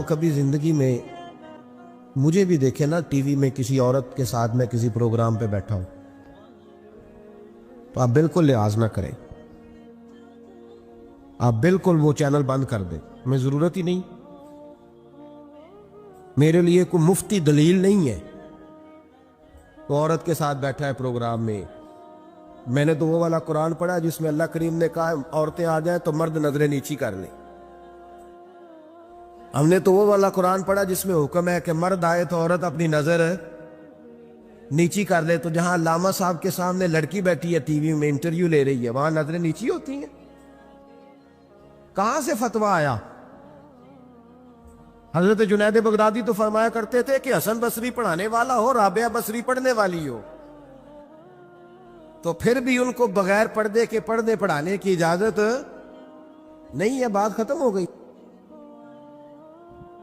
کبھی زندگی میں مجھے بھی دیکھے نا ٹی وی میں کسی عورت کے ساتھ میں کسی پروگرام پہ بیٹھا ہوں تو آپ بالکل لحاظ نہ کریں، آپ بالکل وہ چینل بند کر دیں، ہمیں ضرورت ہی نہیں، میرے لیے کوئی مفتی دلیل نہیں ہے۔ تو عورت کے ساتھ بیٹھا ہے پروگرام میں نے تو وہ والا قرآن پڑھا جس میں اللہ کریم نے کہا عورتیں آ جائیں تو مرد نظریں نیچی کر لیں۔ ہم نے تو وہ والا قرآن پڑھا جس میں حکم ہے کہ مرد آئے تو عورت اپنی نظر نیچی کر لے۔ تو جہاں علامہ صاحب کے سامنے لڑکی بیٹھی ہے ٹی وی میں انٹرویو لے رہی ہے، وہاں نظریں نیچی ہوتی ہیں؟ کہاں سے فتویٰ آیا؟ حضرت جنید بغدادی تو فرمایا کرتے تھے کہ حسن بصری پڑھانے والا ہو، رابعہ بصری پڑھنے والی ہو، تو پھر بھی ان کو بغیر پردے کے پڑھنے پڑھانے کی اجازت نہیں ہے، بات ختم ہو گئی۔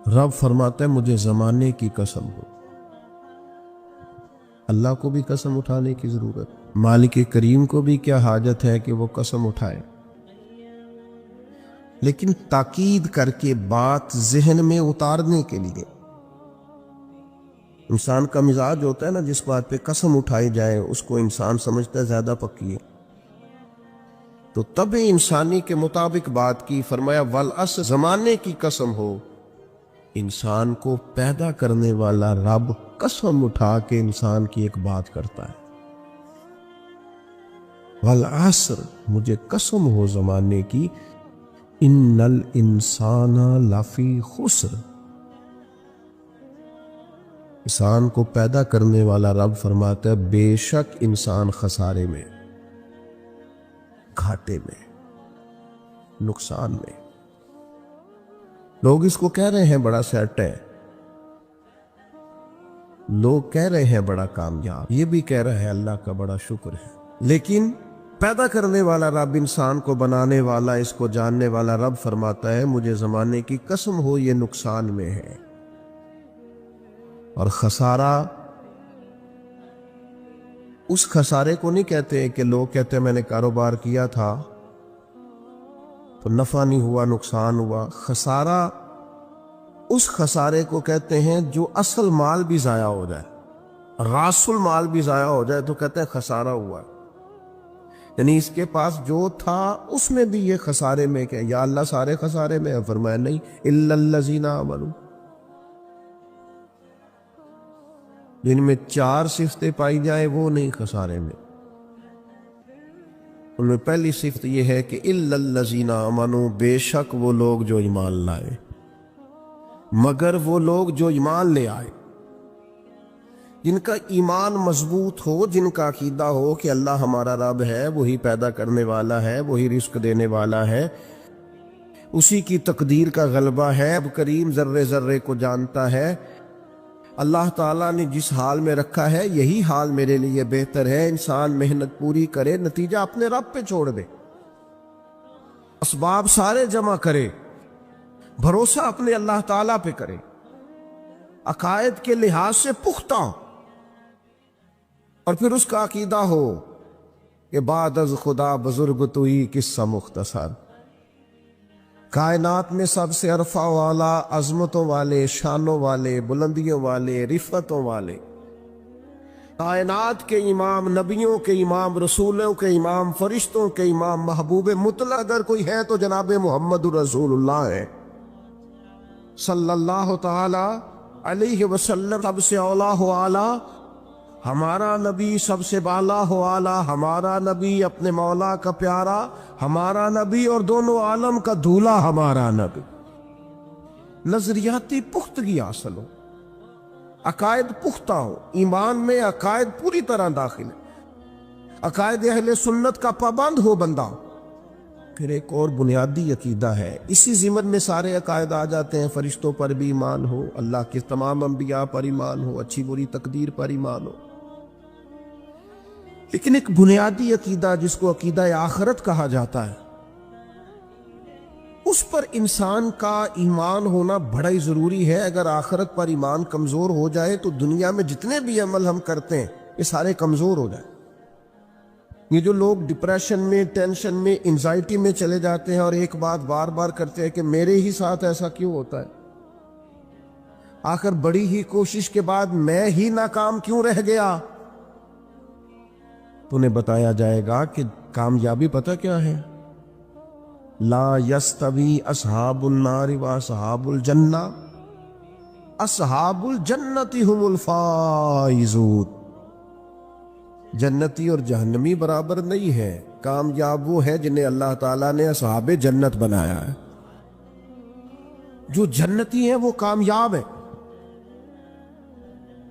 رب فرماتا ہے مجھے زمانے کی قسم ہو، اللہ کو بھی قسم اٹھانے کی ضرورت، مالک کریم کو بھی کیا حاجت ہے کہ وہ قسم اٹھائے، لیکن تاکید کر کے بات ذہن میں اتارنے کے لیے۔ انسان کا مزاج ہوتا ہے نا، جس بات پہ قسم اٹھائی جائے اس کو انسان سمجھتا ہے زیادہ پکی ہے، تو طبع انسانی کے مطابق بات کی۔ فرمایا والعصر، زمانے کی قسم ہو، انسان کو پیدا کرنے والا رب قسم اٹھا کے انسان کی ایک بات کرتا ہے، والعصر، مجھے قسم ہو زمانے کی، ان الانسان لفی خسر، انسان کو پیدا کرنے والا رب فرماتا ہے بے شک انسان خسارے میں، گھاٹے میں، نقصان میں۔ لوگ اس کو کہہ رہے ہیں بڑا سیٹ ہے، لوگ کہہ رہے ہیں بڑا کامیاب، یہ بھی کہہ رہے ہیں اللہ کا بڑا شکر ہے، لیکن پیدا کرنے والا رب، انسان کو بنانے والا، اس کو جاننے والا رب فرماتا ہے مجھے زمانے کی قسم ہو یہ نقصان میں ہے۔ اور خسارہ اس خسارے کو نہیں کہتے کہ لوگ کہتے ہیں میں نے کاروبار کیا تھا تو نفع نہیں ہوا، نقصان ہوا۔ خسارہ اس خسارے کو کہتے ہیں جو اصل مال بھی ضائع ہو جائے، راس المال بھی ضائع ہو جائے تو کہتے ہیں خسارہ ہوا، یعنی اس کے پاس جو تھا اس میں بھی یہ خسارے میں کہ یا اللہ سارے خسارے میں ہے؟ فرمایا نہیں، الا الذین آمنوا، جن میں 4 صفتیں پائی جائیں وہ نہیں خسارے میں۔ ان میں پہلی صفت یہ ہے کہ الا الذین آمنوا، بے شک وہ لوگ جو ایمان لائے، مگر وہ لوگ جو ایمان لے آئے، جن کا ایمان مضبوط ہو، جن کا عقیدہ ہو کہ اللہ ہمارا رب ہے، وہی پیدا کرنے والا ہے، وہی رزق دینے والا ہے، اسی کی تقدیر کا غلبہ ہے، اب کریم ذرے ذرے کو جانتا ہے، اللہ تعالیٰ نے جس حال میں رکھا ہے یہی حال میرے لیے بہتر ہے۔ انسان محنت پوری کرے، نتیجہ اپنے رب پہ چھوڑ دے، اسباب سارے جمع کرے، بھروسہ اپنے اللہ تعالیٰ پہ کرے، عقائد کے لحاظ سے پختہ ہو، اور پھر اس کا عقیدہ ہو کہ بعد از خدا بزرگ تو ہی قصہ مختصر، کائنات میں سب سے عرفہ والا، عظمتوں والے، شانوں والے، بلندیوں والے، رفعتوں والے، کائنات کے امام، نبیوں کے امام، رسولوں کے امام، فرشتوں کے امام، محبوب مطلق اگر کوئی ہے تو جناب محمد رسول اللہ ہے صلی اللہ تعالی علیہ وسلم۔ سب سے اولا ہو اعلی ہمارا نبی، سب سے بالا ہو اعلی ہمارا نبی، اپنے مولا کا پیارا ہمارا نبی، اور دونوں عالم کا دھولا ہمارا نبی۔ نظریاتی پختگی حاصل ہو، عقائد پختہ ہو، ایمان میں عقائد پوری طرح داخل ہے، عقائد اہل سنت کا پابند ہو بندہ۔ پھر ایک اور بنیادی عقیدہ ہے، اسی ضمن میں سارے عقائد آ جاتے ہیں، فرشتوں پر بھی ایمان ہو، اللہ کے تمام انبیاء پر ایمان ہو، اچھی بری تقدیر پر ایمان ہو، لیکن ایک بنیادی عقیدہ جس کو عقیدہ آخرت کہا جاتا ہے، اس پر انسان کا ایمان ہونا بڑا ہی ضروری ہے۔ اگر آخرت پر ایمان کمزور ہو جائے تو دنیا میں جتنے بھی عمل ہم کرتے ہیں یہ سارے کمزور ہو جائیں۔ یہ جو لوگ ڈپریشن میں، ٹینشن میں، انزائٹی میں چلے جاتے ہیں اور ایک بات بار بار کرتے ہیں کہ میرے ہی ساتھ ایسا کیوں ہوتا ہے، آخر بڑی ہی کوشش کے بعد میں ہی ناکام کیوں رہ گیا؟ تو انہیں بتایا جائے گا کہ کامیابی پتہ کیا ہے؟ لا یستوی اصحاب النار و اصحاب الجنہ، اصحاب الجنت هم الفائزون۔ جنتی اور جہنمی برابر نہیں ہے، کامیاب وہ ہے جنہیں اللہ تعالیٰ نے اصحاب جنت بنایا ہے۔ جو جنتی ہیں وہ کامیاب ہیں،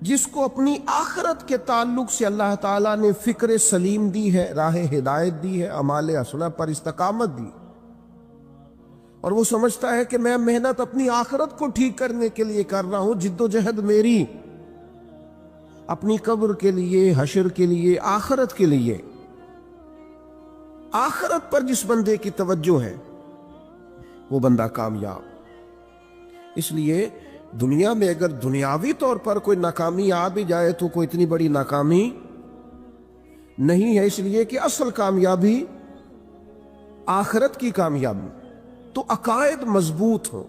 جس کو اپنی آخرت کے تعلق سے اللہ تعالیٰ نے فکر سلیم دی ہے، راہ ہدایت دی ہے، اعمال حسنہ پر استقامت دی، اور وہ سمجھتا ہے کہ میں محنت اپنی آخرت کو ٹھیک کرنے کے لیے کر رہا ہوں، جد و جہد میری اپنی قبر کے لیے، حشر کے لیے، آخرت کے لیے۔ آخرت پر جس بندے کی توجہ ہے وہ بندہ کامیاب۔ اس لیے دنیا میں اگر دنیاوی طور پر کوئی ناکامی آ بھی جائے تو کوئی اتنی بڑی ناکامی نہیں ہے، اس لیے کہ اصل کامیابی آخرت کی کامیابی۔ تو عقائد مضبوط ہو،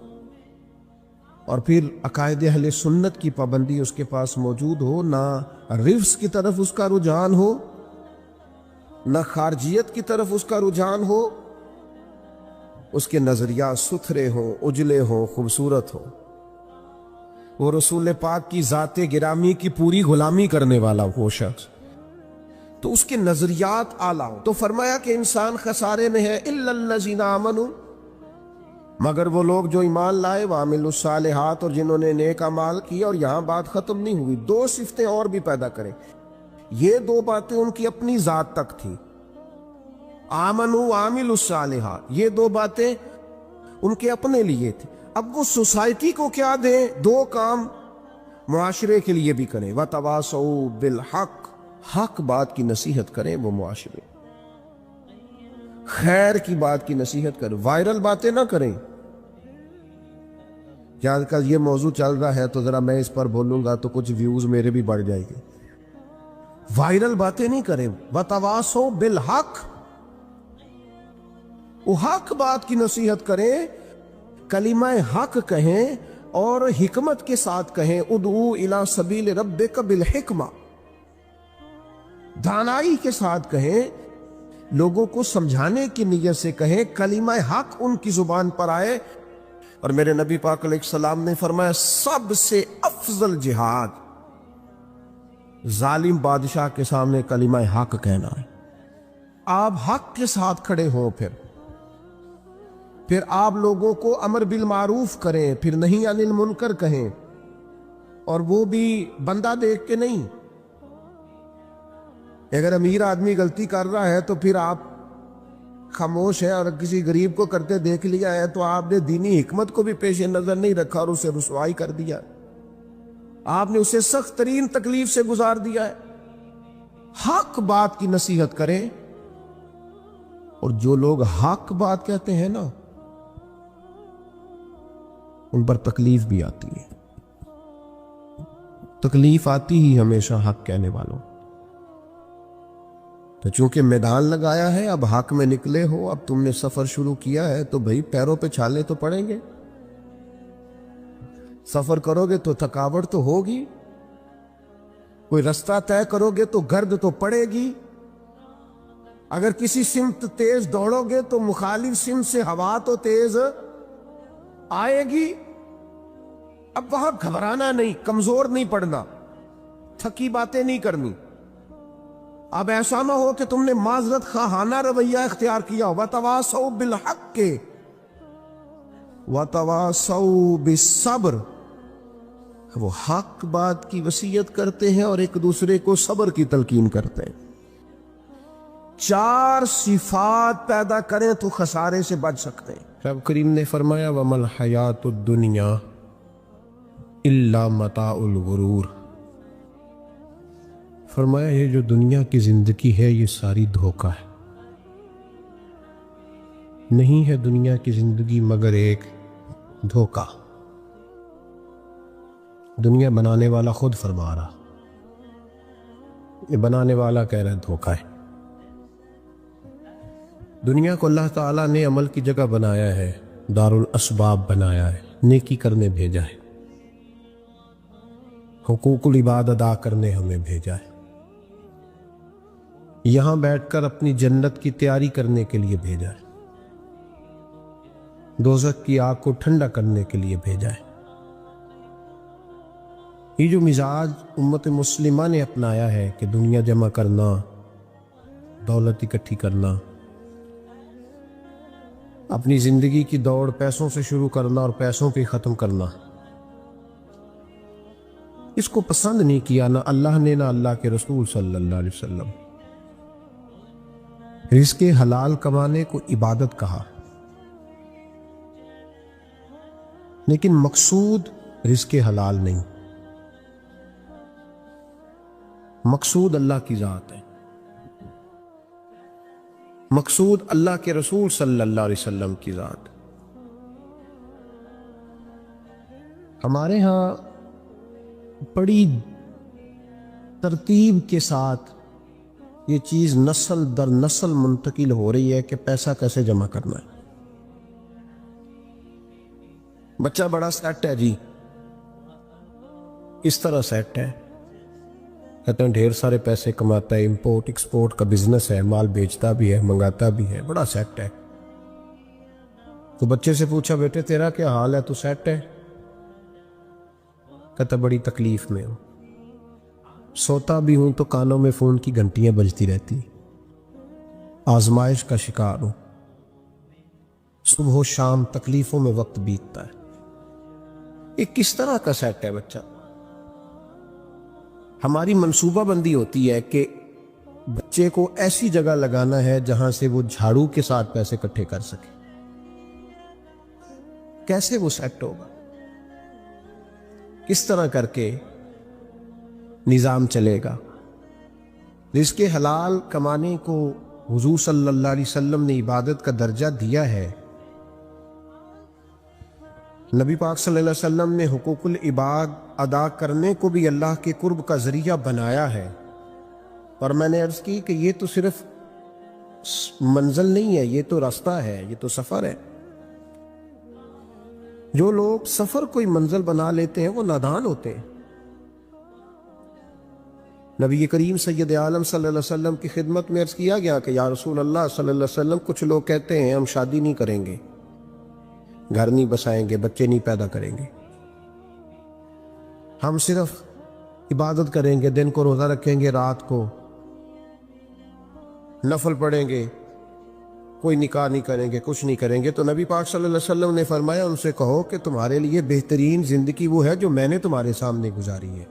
اور پھر عقائد اہل سنت کی پابندی اس کے پاس موجود ہو، نہ رفس کی طرف اس کا رجحان ہو، نہ خارجیت کی طرف اس کا رجحان ہو، اس کے نظریات ستھرے ہوں، اجلے ہوں، خوبصورت ہوں، وہ رسول پاک کی ذات گرامی کی پوری غلامی کرنے والا وہ شخص، تو اس کے نظریات اعلیٰ ہوں۔ تو فرمایا کہ انسان خسارے میں ہے، الا الذین آمنوا، مگر وہ لوگ جو ایمان لائے، وعملوا الصالحات، اور جنہوں نے نیک اعمال کیا۔ اور یہاں بات ختم نہیں ہوئی، دو صفتیں اور بھی پیدا کریں۔ یہ دو باتیں ان کی اپنی ذات تک تھی، آمنوا وعملوا الصالحات، یہ دو باتیں ان کے اپنے لیے تھی۔ اب وہ سوسائٹی کو کیا دیں؟ دو کام معاشرے کے لیے بھی کریں، وتواصوا بالحق، حق بات کی نصیحت کریں وہ معاشرے، خیر کی بات کی نصیحت کریں، وائرل باتیں نہ کریں۔ کیا آج کل یہ موضوع چل رہا ہے تو ذرا میں اس پر بولوں گا تو کچھ ویوز میرے بھی بڑھ جائیں گے۔ وائرل باتیں نہیں کریں، وتواصوا بالحق، وہ حق بات کی نصیحت کریں، کلمہ حق کہیں اور حکمت کے ساتھ کہیں، ادعو الی سبیل ربک بالحکمہ، دانائی کے ساتھ کہیں، لوگوں کو سمجھانے کی نیت سے کہیں، کلمہ حق ان کی زبان پر آئے۔ اور میرے نبی پاک علیہ السلام نے فرمایا سب سے افضل جہاد ظالم بادشاہ کے سامنے کلمہ حق کہنا ہے۔ آپ حق کے ساتھ کھڑے ہوں، پھر آپ لوگوں کو امر بالمعروف کریں، پھر نہیں عن المنکر کہیں، اور وہ بھی بندہ دیکھ کے نہیں۔ اگر امیر آدمی غلطی کر رہا ہے تو پھر آپ خاموش ہیں، اور کسی غریب کو کرتے دیکھ لیا ہے تو آپ نے دینی حکمت کو بھی پیش نظر نہیں رکھا اور اسے رسوائی کر دیا، آپ نے اسے سخت ترین تکلیف سے گزار دیا ہے۔ حق بات کی نصیحت کریں، اور جو لوگ حق بات کہتے ہیں نا ان پر تکلیف بھی آتی ہے، تکلیف آتی ہی ہمیشہ حق کہنے والوں۔ تو چونکہ میدان لگایا ہے، اب حق میں نکلے ہو، اب تم نے سفر شروع کیا ہے تو بھئی پیروں پہ چھالے تو پڑیں گے، سفر کرو گے تو تھکاوٹ تو ہوگی، کوئی رستہ طے کرو گے تو گرد تو پڑے گی، اگر کسی سمت تیز دوڑو گے تو مخالف سمت سے ہوا تو تیز آئے گی۔ اب وہاں گھبرانا نہیں، کمزور نہیں پڑنا، تھکی باتیں نہیں کرنی۔ اب ایسا نہ ہو کہ تم نے معذرت خواہانہ رویہ اختیار کیا، وتواصوا بالحق وتواصوا بالصبر، وہ حق بات کی وصیت کرتے ہیں اور ایک دوسرے کو صبر کی تلقین کرتے ہیں۔ چار صفات پیدا کریں تو خسارے سے بچ سکتے ہیں۔ رب کریم نے فرمایا وَمَا الْحَيَاةُ الدُّنْيَا إِلَّا مَتَاعُ الْغُرُورِ، فرمایا یہ جو دنیا کی زندگی ہے یہ ساری دھوکہ ہے، نہیں ہے دنیا کی زندگی مگر ایک دھوکہ۔ دنیا بنانے والا خود فرما رہا، یہ بنانے والا کہہ رہا ہے دھوکہ ہے۔ دنیا کو اللہ تعالیٰ نے عمل کی جگہ بنایا ہے، دار الاسباب بنایا ہے، نیکی کرنے بھیجا ہے، حقوق العباد ادا کرنے ہمیں بھیجا ہے، یہاں بیٹھ کر اپنی جنت کی تیاری کرنے کے لیے بھیجا ہے، دوزخ کی آگ کو ٹھنڈا کرنے کے لیے بھیجا ہے۔ یہ جو مزاج امت مسلمہ نے اپنایا ہے کہ دنیا جمع کرنا، دولت اکٹھی کرنا، اپنی زندگی کی دوڑ پیسوں سے شروع کرنا اور پیسوں پہ ختم کرنا، اس کو پسند نہیں کیا نہ اللہ نے نہ اللہ کے رسول صلی اللہ علیہ وسلم۔ رزق حلال کمانے کو عبادت کہا، لیکن مقصود رزق حلال نہیں، مقصود اللہ کی ذات ہے، مقصود اللہ کے رسول صلی اللہ علیہ وسلم کی ذات۔ ہمارے ہاں بڑی ترتیب کے ساتھ یہ چیز نسل در نسل منتقل ہو رہی ہے کہ پیسہ کیسے جمع کرنا ہے۔ بچہ بڑا سیٹ ہے جی، اس طرح سیٹ ہے، کہتے ہیں ڈھیر سارے پیسے کماتا ہے، امپورٹ ایکسپورٹ کا بزنس ہے، مال بیچتا بھی ہے، منگاتا بھی ہے، بڑا سیٹ ہے۔ تو بچے سے پوچھا بیٹے تیرا کیا حال ہے، تو سیٹ ہے؟ کہتا بڑی تکلیف میں ہوں، سوتا بھی ہوں تو کانوں میں فون کی گھنٹیاں بجتی رہتی، آزمائش کا شکار ہوں، صبح و شام تکلیفوں میں وقت بیتتا ہے۔ یہ کس طرح کا سیٹ ہے بچہ؟ ہماری منصوبہ بندی ہوتی ہے کہ بچے کو ایسی جگہ لگانا ہے جہاں سے وہ جھاڑو کے ساتھ پیسے اکٹھے کر سکے۔ کیسے وہ سیٹ ہوگا؟ کس طرح کر کے نظام چلے گا؟ رزق حلال کمانے کو حضور صلی اللہ علیہ وسلم نے عبادت کا درجہ دیا ہے۔ نبی پاک صلی اللہ علیہ وسلم نے حقوق العباد ادا کرنے کو بھی اللہ کے قرب کا ذریعہ بنایا ہے، اور میں نے عرض کی کہ یہ تو صرف منزل نہیں ہے، یہ تو راستہ ہے، یہ تو سفر ہے۔ جو لوگ سفر کوئی منزل بنا لیتے ہیں وہ نادان ہوتے ہیں۔ نبی کریم سید عالم صلی اللہ علیہ وسلم کی خدمت میں عرض کیا گیا کہ یا رسول اللہ صلی اللہ علیہ وسلم، کچھ لوگ کہتے ہیں ہم شادی نہیں کریں گے، گھر نہیں بسائیں گے، بچے نہیں پیدا کریں گے، ہم صرف عبادت کریں گے، دن کو روزہ رکھیں گے، رات کو نفل پڑھیں گے، کوئی نکاح نہیں کریں گے، کچھ نہیں کریں گے۔ تو نبی پاک صلی اللہ علیہ وسلم نے فرمایا ان سے کہو کہ تمہارے لیے بہترین زندگی وہ ہے جو میں نے تمہارے سامنے گزاری ہے۔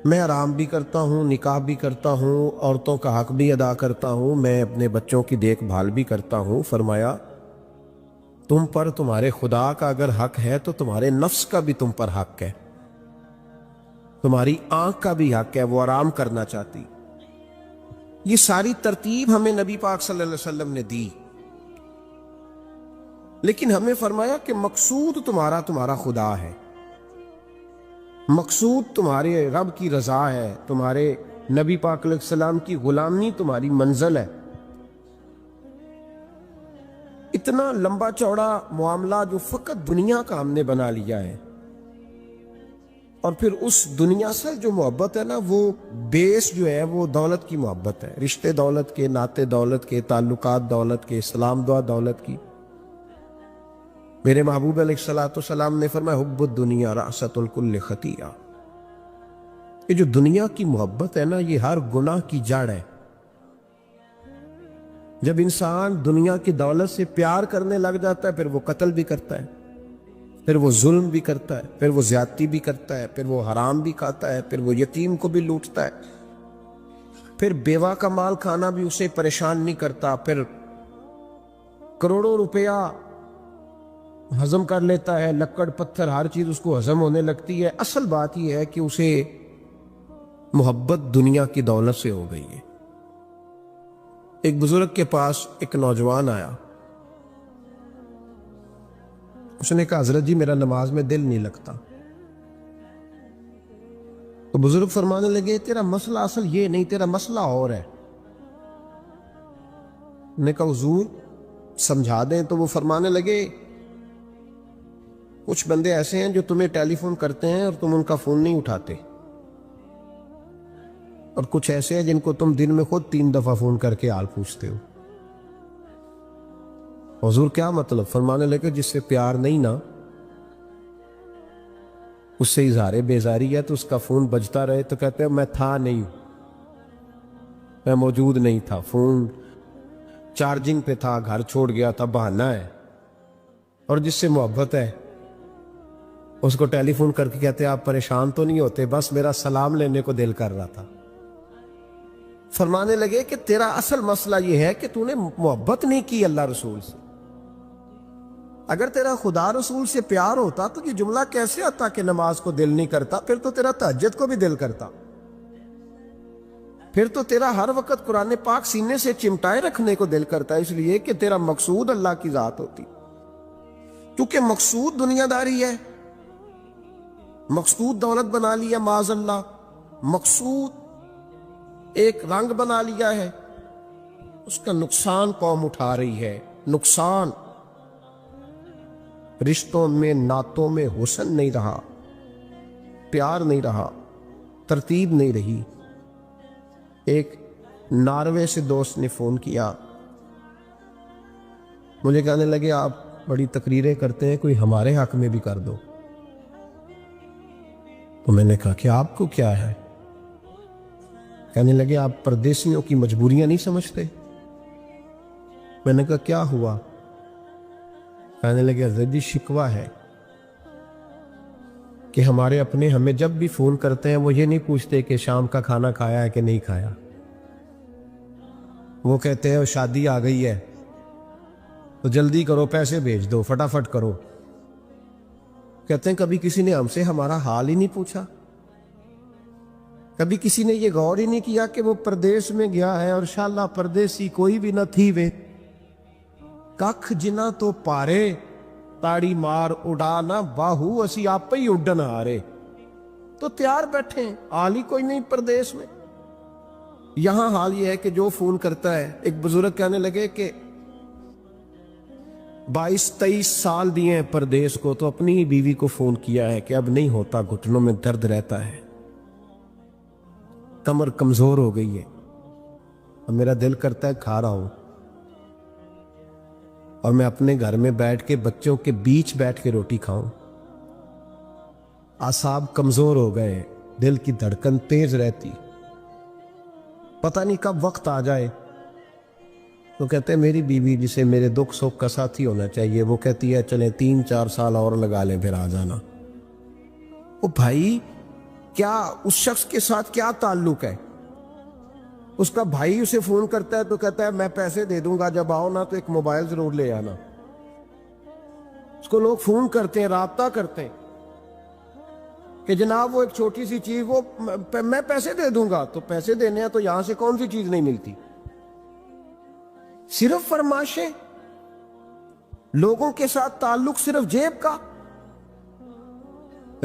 میں آرام بھی کرتا ہوں، نکاح بھی کرتا ہوں، عورتوں کا حق بھی ادا کرتا ہوں، میں اپنے بچوں کی دیکھ بھال بھی کرتا ہوں۔ فرمایا تم پر تمہارے خدا کا اگر حق ہے تو تمہارے نفس کا بھی تم پر حق ہے، تمہاری آنکھ کا بھی حق ہے، وہ آرام کرنا چاہتی۔ یہ ساری ترتیب ہمیں نبی پاک صلی اللہ علیہ وسلم نے دی، لیکن ہمیں فرمایا کہ مقصود تمہارا خدا ہے، مقصود تمہارے رب کی رضا ہے، تمہارے نبی پاک علیہ السلام کی غلامی تمہاری منزل ہے۔ اتنا لمبا چوڑا معاملہ جو فقط دنیا کا ہم نے بنا لیا ہے، اور پھر اس دنیا سے جو محبت ہے نا، وہ بیس جو ہے وہ دولت کی محبت ہے، رشتے دولت کے، ناطے دولت کے، تعلقات دولت کے، اسلام دعا دولت کی۔ میرے محبوب علیہ السلام نے فرمایا حب الدنیا رأست الکل خطیئہ، یہ جو دنیا کی محبت ہے نا، یہ ہر گناہ کی جڑ ہے۔ جب انسان دنیا کی دولت سے پیار کرنے لگ جاتا ہے، پھر وہ قتل بھی کرتا ہے، پھر وہ ظلم بھی کرتا ہے، پھر وہ زیادتی بھی کرتا ہے، پھر وہ حرام بھی کھاتا ہے، پھر وہ یتیم کو بھی لوٹتا ہے، پھر بیوہ کا مال کھانا بھی اسے پریشان نہیں کرتا، پھر کروڑوں روپیہ ہضم کر لیتا ہے، لکڑ پتھر ہر چیز اس کو ہضم ہونے لگتی ہے۔ اصل بات یہ ہے کہ اسے محبت دنیا کی دولت سے ہو گئی ہے۔ ایک بزرگ کے پاس ایک نوجوان آیا، اس نے کہا حضرت جی میرا نماز میں دل نہیں لگتا۔ تو بزرگ فرمانے لگے تیرا مسئلہ اصل یہ نہیں، تیرا مسئلہ اور ہے۔ نے کہا حضور سمجھا دیں۔ تو وہ فرمانے لگے کچھ بندے ایسے ہیں جو تمہیں ٹیلی فون کرتے ہیں اور تم ان کا فون نہیں اٹھاتے، اور کچھ ایسے ہیں جن کو تم دن میں خود 3 دفعہ فون کر کے حال پوچھتے ہو۔ حضور کیا مطلب؟ فرمانے لگے جس سے پیار نہیں نا، اس سے اظہار بیزاری ہے تو اس کا فون بجتا رہے تو کہتے ہیں میں تھا نہیں، میں موجود نہیں تھا، فون چارجنگ پہ تھا، گھر چھوڑ گیا تھا، بہانہ ہے۔ اور جس سے محبت ہے اس کو ٹیلی فون کر کے کہتے ہیں آپ پریشان تو نہیں ہوتے؟ بس میرا سلام لینے کو دل کر رہا تھا۔ فرمانے لگے کہ تیرا اصل مسئلہ یہ ہے کہ تو نے محبت نہیں کی اللہ رسول سے۔ اگر تیرا خدا رسول سے پیار ہوتا تو یہ جملہ کیسے آتا کہ نماز کو دل نہیں کرتا؟ پھر تو تیرا تہجد کو بھی دل کرتا، پھر تو تیرا ہر وقت قرآن پاک سینے سے چمٹائے رکھنے کو دل کرتا، اس لیے کہ تیرا مقصود اللہ کی ذات ہوتی۔ کیونکہ مقصود دنیا داری ہے، مقصود دولت بنا لیا معاذ اللہ، مقصود ایک رنگ بنا لیا ہے، اس کا نقصان قوم اٹھا رہی ہے۔ نقصان رشتوں میں، نعتوں میں حسن نہیں رہا، پیار نہیں رہا، ترتیب نہیں رہی۔ ایک ناروے سے دوست نے فون کیا، مجھے کہنے لگے آپ بڑی تقریریں کرتے ہیں، کوئی ہمارے حق میں بھی کر دو۔ تو میں نے کہا کہ آپ کو کیا ہے؟ کہنے لگے آپ پردیسیوں کی مجبوریاں نہیں سمجھتے۔ میں نے کہا کیا ہوا؟ کہنے لگے حضرت جی شکوہ ہے کہ ہمارے اپنے ہمیں جب بھی فون کرتے ہیں وہ یہ نہیں پوچھتے کہ شام کا کھانا کھایا ہے کہ نہیں کھایا، وہ کہتے ہیں شادی آ گئی ہے تو جلدی کرو، پیسے بھیج دو، فٹافٹ کرو۔ کہتے ہیں کبھی کسی نے ہم سے ہمارا حال ہی نہیں پوچھا، کبھی کسی نے یہ غور ہی نہیں کیا کہ وہ پردیس میں گیا ہے، اور انشاءاللہ پردیسی کوئی بھی نہ تھی وے ککھ جنا تو پارے تاڑی مار اڑانا باہو اسی آپ ہی اڈن ہارے۔ تو تیار بیٹھے ہیں، حال ہی کوئی نہیں پردیس میں۔ یہاں حال یہ ہے کہ جو فون کرتا ہے، ایک بزرگ کہنے لگے کہ 22-23 سال دیے ہیں پردیس کو، تو اپنی ہی بیوی کو فون کیا ہے کہ اب نہیں ہوتا، گھٹنوں میں درد رہتا ہے، کمر کمزور ہو گئی ہے، اور میرا دل کرتا ہے کھا رہا ہوں، اور میں اپنے گھر میں بیٹھ کے بچوں کے بیچ بیٹھ کے روٹی کھاؤں۔ اعصاب کمزور ہو گئے ہیں، دل کی دھڑکن تیز رہتی، پتہ نہیں کب وقت آ جائے۔ تو کہتے ہیں میری بیوی جسے میرے دکھ سکھ کا ساتھی ہونا چاہیے، وہ کہتی ہے چلیں 3-4 سال اور لگا لیں پھر آ جانا۔ او بھائی، کیا اس شخص کے ساتھ کیا تعلق ہے؟ اس کا بھائی اسے فون کرتا ہے تو کہتا ہے میں پیسے دے دوں گا، جب آؤ نا تو ایک موبائل ضرور لے آنا۔ اس کو لوگ فون کرتے ہیں، رابطہ کرتے ہیں کہ جناب وہ ایک چھوٹی سی چیز، وہ میں پیسے دے دوں گا، تو پیسے دینے ہیں تو یہاں سے کون سی چیز نہیں ملتی؟ صرف فرمائشیں، لوگوں کے ساتھ تعلق صرف جیب کا،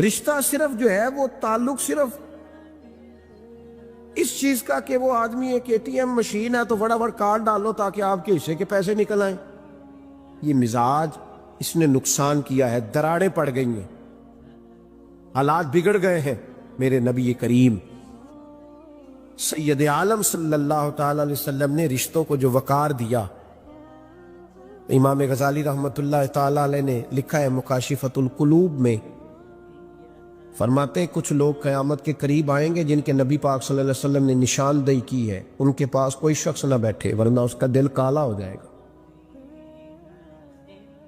رشتہ صرف جو ہے وہ تعلق صرف اس چیز کا کہ وہ آدمی ایک ATM مشین ہے تو فٹافٹ کارڈ ڈالو تاکہ آپ کے حصے کے پیسے نکل آئیں۔ یہ مزاج اس نے نقصان کیا ہے، دراڑیں پڑ گئی ہیں، حالات بگڑ گئے ہیں۔ میرے نبی کریم سید عالم صلی اللہ تعالی علیہ وسلم نے رشتوں کو جو وقار دیا، امام غزالی رحمت اللہ تعالی علیہ نے لکھا ہے مکاشفۃ القلوب میں، فرماتے ہیں کچھ لوگ قیامت کے قریب آئیں گے جن کے نبی پاک صلی اللہ علیہ وسلم نے نشاندہی کی ہے، ان کے پاس کوئی شخص نہ بیٹھے ورنہ اس کا دل کالا ہو جائے گا۔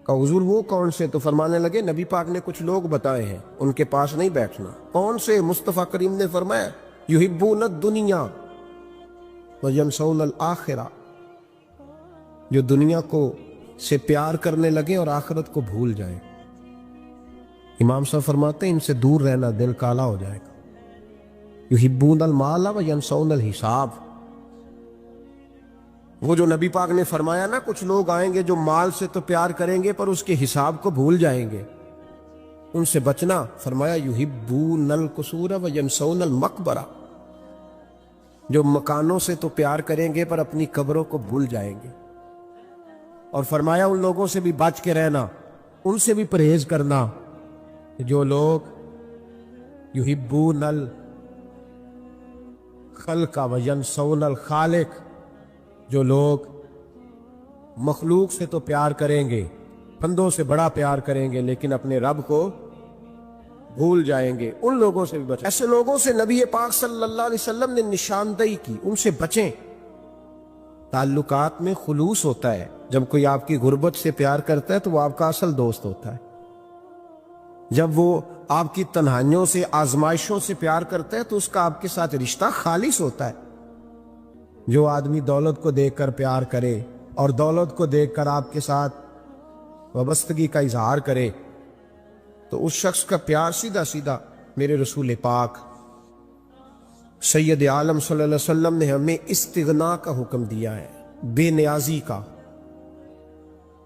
کہا حضور وہ کون سے؟ تو فرمانے لگے نبی پاک نے کچھ لوگ بتائے ہیں، ان کے پاس نہیں بیٹھنا۔ کون سے؟ مصطفیٰ کریم نے فرمایا یحبون الدنیا وینسون الآخرہ، جو دنیا کو سے پیار کرنے لگے اور آخرت کو بھول جائیں۔ امام صاحب فرماتے ہیں ان سے دور رہنا، دل کالا ہو جائے گا۔ یحبون المال وینسون الحساب، وہ جو نبی پاک نے فرمایا نا کچھ لوگ آئیں گے جو مال سے تو پیار کریں گے پر اس کے حساب کو بھول جائیں گے، ان سے بچنا۔ فرمایا یحبون القصور وینسون المقبرہ، جو مکانوں سے تو پیار کریں گے پر اپنی قبروں کو بھول جائیں گے۔ اور فرمایا ان لوگوں سے بھی بچ کے رہنا، ان سے بھی پرہیز کرنا جو لوگ یحبون الخلق وینسون الخالق، جو لوگ مخلوق سے تو پیار کریں گے، بندوں سے بڑا پیار کریں گے، لیکن اپنے رب کو بھول جائیں گے، ان لوگوں سے بھی بچیں۔ ایسے لوگوں سے نبی پاک صلی اللہ علیہ وسلم نے نشاندہی کی، ان سے بچیں۔ تعلقات میں خلوص ہوتا ہے، جب کوئی آپ کی غربت سے پیار کرتا ہے تو وہ آپ کا اصل دوست ہوتا ہے، جب وہ آپ کی تنہائیوں سے آزمائشوں سے پیار کرتا ہے تو اس کا آپ کے ساتھ رشتہ خالص ہوتا ہے۔ جو آدمی دولت کو دیکھ کر پیار کرے اور دولت کو دیکھ کر آپ کے ساتھ وابستگی کا اظہار کرے تو اس شخص کا پیار سیدھا سیدھا میرے رسول پاک سید عالم صلی اللہ علیہ وسلم نے ہمیں استغنا کا حکم دیا ہے، بے نیازی کا۔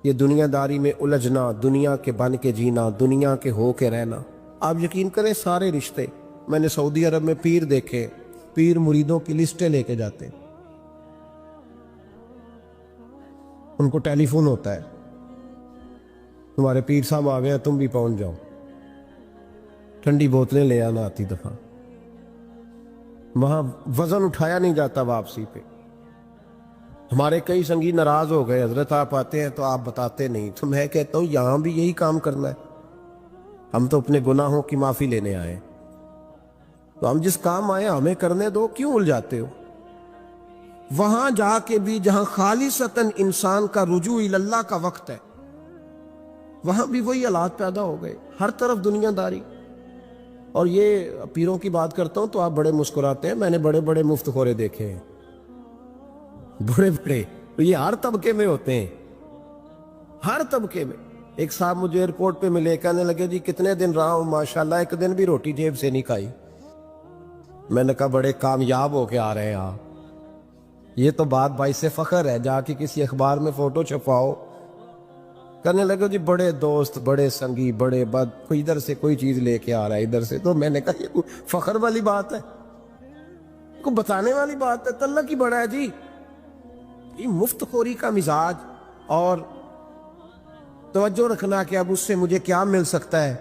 یہ دنیا داری میں الجھنا، دنیا کے بن کے جینا، دنیا کے ہو کے رہنا، آپ یقین کریں سارے رشتے، میں نے سعودی عرب میں پیر دیکھے، پیر مریدوں کی لسٹیں لے کے جاتے، ان کو ٹیلی فون ہوتا ہے، تمہارے پیر صاحب آ گئے، تم بھی پہنچ جاؤ، ٹھنڈی بوتلیں لے آنا آتی دفعہ، وہاں وزن اٹھایا نہیں جاتا واپسی پہ۔ ہمارے کئی سنگی ناراض ہو گئے، حضرت آپ آتے ہیں تو آپ بتاتے نہیں، تو میں کہتا ہوں یہاں بھی یہی کام کرنا ہے، ہم تو اپنے گناہوں کی معافی لینے آئے، تو ہم جس کام آئے ہمیں کرنے دو، کیوں الجھاتے ہو؟ وہاں جا کے بھی جہاں خالصتاً انسان کا رجوع اللہ کا وقت ہے، وہاں بھی وہی حالات پیدا ہو گئے، ہر طرف دنیا داری۔ اور یہ پیروں کی بات کرتا ہوں تو آپ بڑے مسکراتے ہیں، میں نے بڑے بڑے مفت خورے دیکھے ہیں، بڑے بڑے، یہ ہر طبقے میں ہوتے ہیں، ہر طبقے میں۔ ایک صاحب مجھے ایئرپورٹ پہ ملے، کہنے لگے جی کتنے دن رہا ہوں، ماشاءاللہ ایک دن بھی روٹی جیب سے نہیں کھائی۔ میں نے کہا بڑے کامیاب ہو کے آ رہے ہیں آپ، یہ تو بات باعث فخر ہے، جا کے کسی اخبار میں فوٹو چھپاؤ۔ کہنے لگے جی بڑے دوست، بڑے سنگی، بڑے بد، کوئی ادھر سے کوئی چیز لے کے آ رہا ہے ادھر سے، تو میں نے کہا یہ کوئی فخر والی بات ہے، کوئی بتانے والی بات ہے؟ اللہ کی بڑا ہے جی، یہ مفت خوری کا مزاج، اور توجہ رکھنا کہ اب اس سے مجھے کیا مل سکتا ہے،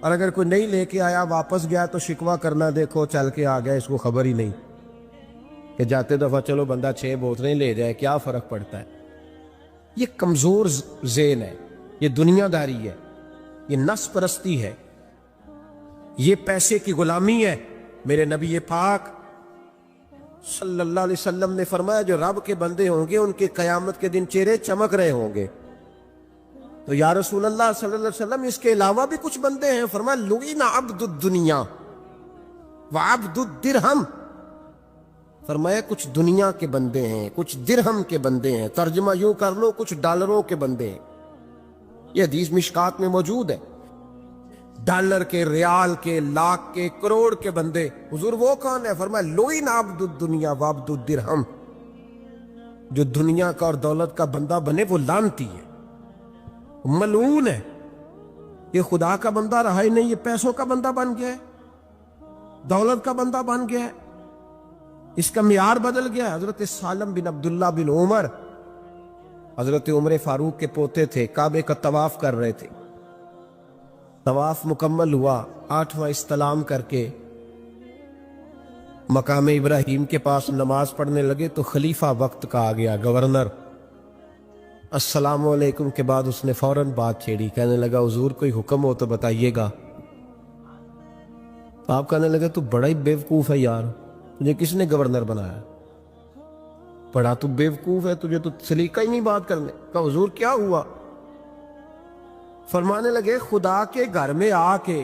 اور اگر کوئی نہیں لے کے آیا واپس گیا تو شکوہ کرنا، دیکھو چل کے آ گیا، اس کو خبر ہی نہیں کہ جاتے دفعہ چلو بندہ 6 بوتلیں لے جائے، کیا فرق پڑتا ہے؟ یہ کمزور ذہن ہے، یہ دنیا داری ہے، یہ نفس پرستی ہے، یہ پیسے کی غلامی ہے۔ میرے نبی پاک صلی اللہ علیہ وسلم نے فرمایا جو رب کے بندے ہوں گے ان کے قیامت کے دن چہرے چمک رہے ہوں گے۔ تو یا رسول اللہ صلی اللہ علیہ وسلم اس کے علاوہ بھی کچھ بندے ہیں؟ فرمایا لعن عبد الدنیا وعبد الدرہم، فرمایا کچھ دنیا کے بندے ہیں، کچھ درہم کے بندے ہیں، ترجمہ یوں کر لو کچھ ڈالروں کے بندے ہیں۔ یہ حدیث مشکات میں موجود ہے، ڈالر کے، ریال کے، لاکھ کے، کروڑ کے بندے۔ حضور وہ کون ہے؟ فرمایا لعن عبد الدنیا وعبد الدرہم، جو دنیا کا اور دولت کا بندہ بنے وہ لعنتی ہے، ملعون ہے۔ یہ خدا کا بندہ رہا ہی نہیں، یہ پیسوں کا بندہ بن گیا ہے، دولت کا بندہ بن گیا ہے، اس کا معیار بدل گیا۔ حضرت سالم بن عبداللہ بن عمر، حضرت عمر فاروق کے پوتے تھے، کعبے کا طواف کر رہے تھے، طواف مکمل ہوا، 8واں استلام کر کے مقام ابراہیم کے پاس نماز پڑھنے لگے تو خلیفہ وقت کا آ گیا، گورنر، السلام علیکم کے بعد اس نے فوراً بات چھیڑی، کہنے لگا حضور کوئی حکم ہو تو بتائیے گا۔ آپ کہنے لگے تو بڑا ہی بیوقوف ہے یار، تجھے کس نے گورنر بنایا؟ بڑا تو بیوقوف ہے، تجھے تو سلیقہ ہی نہیں بات کرنے کا۔ حضور کیا ہوا؟ فرمانے لگے خدا کے گھر میں آ کے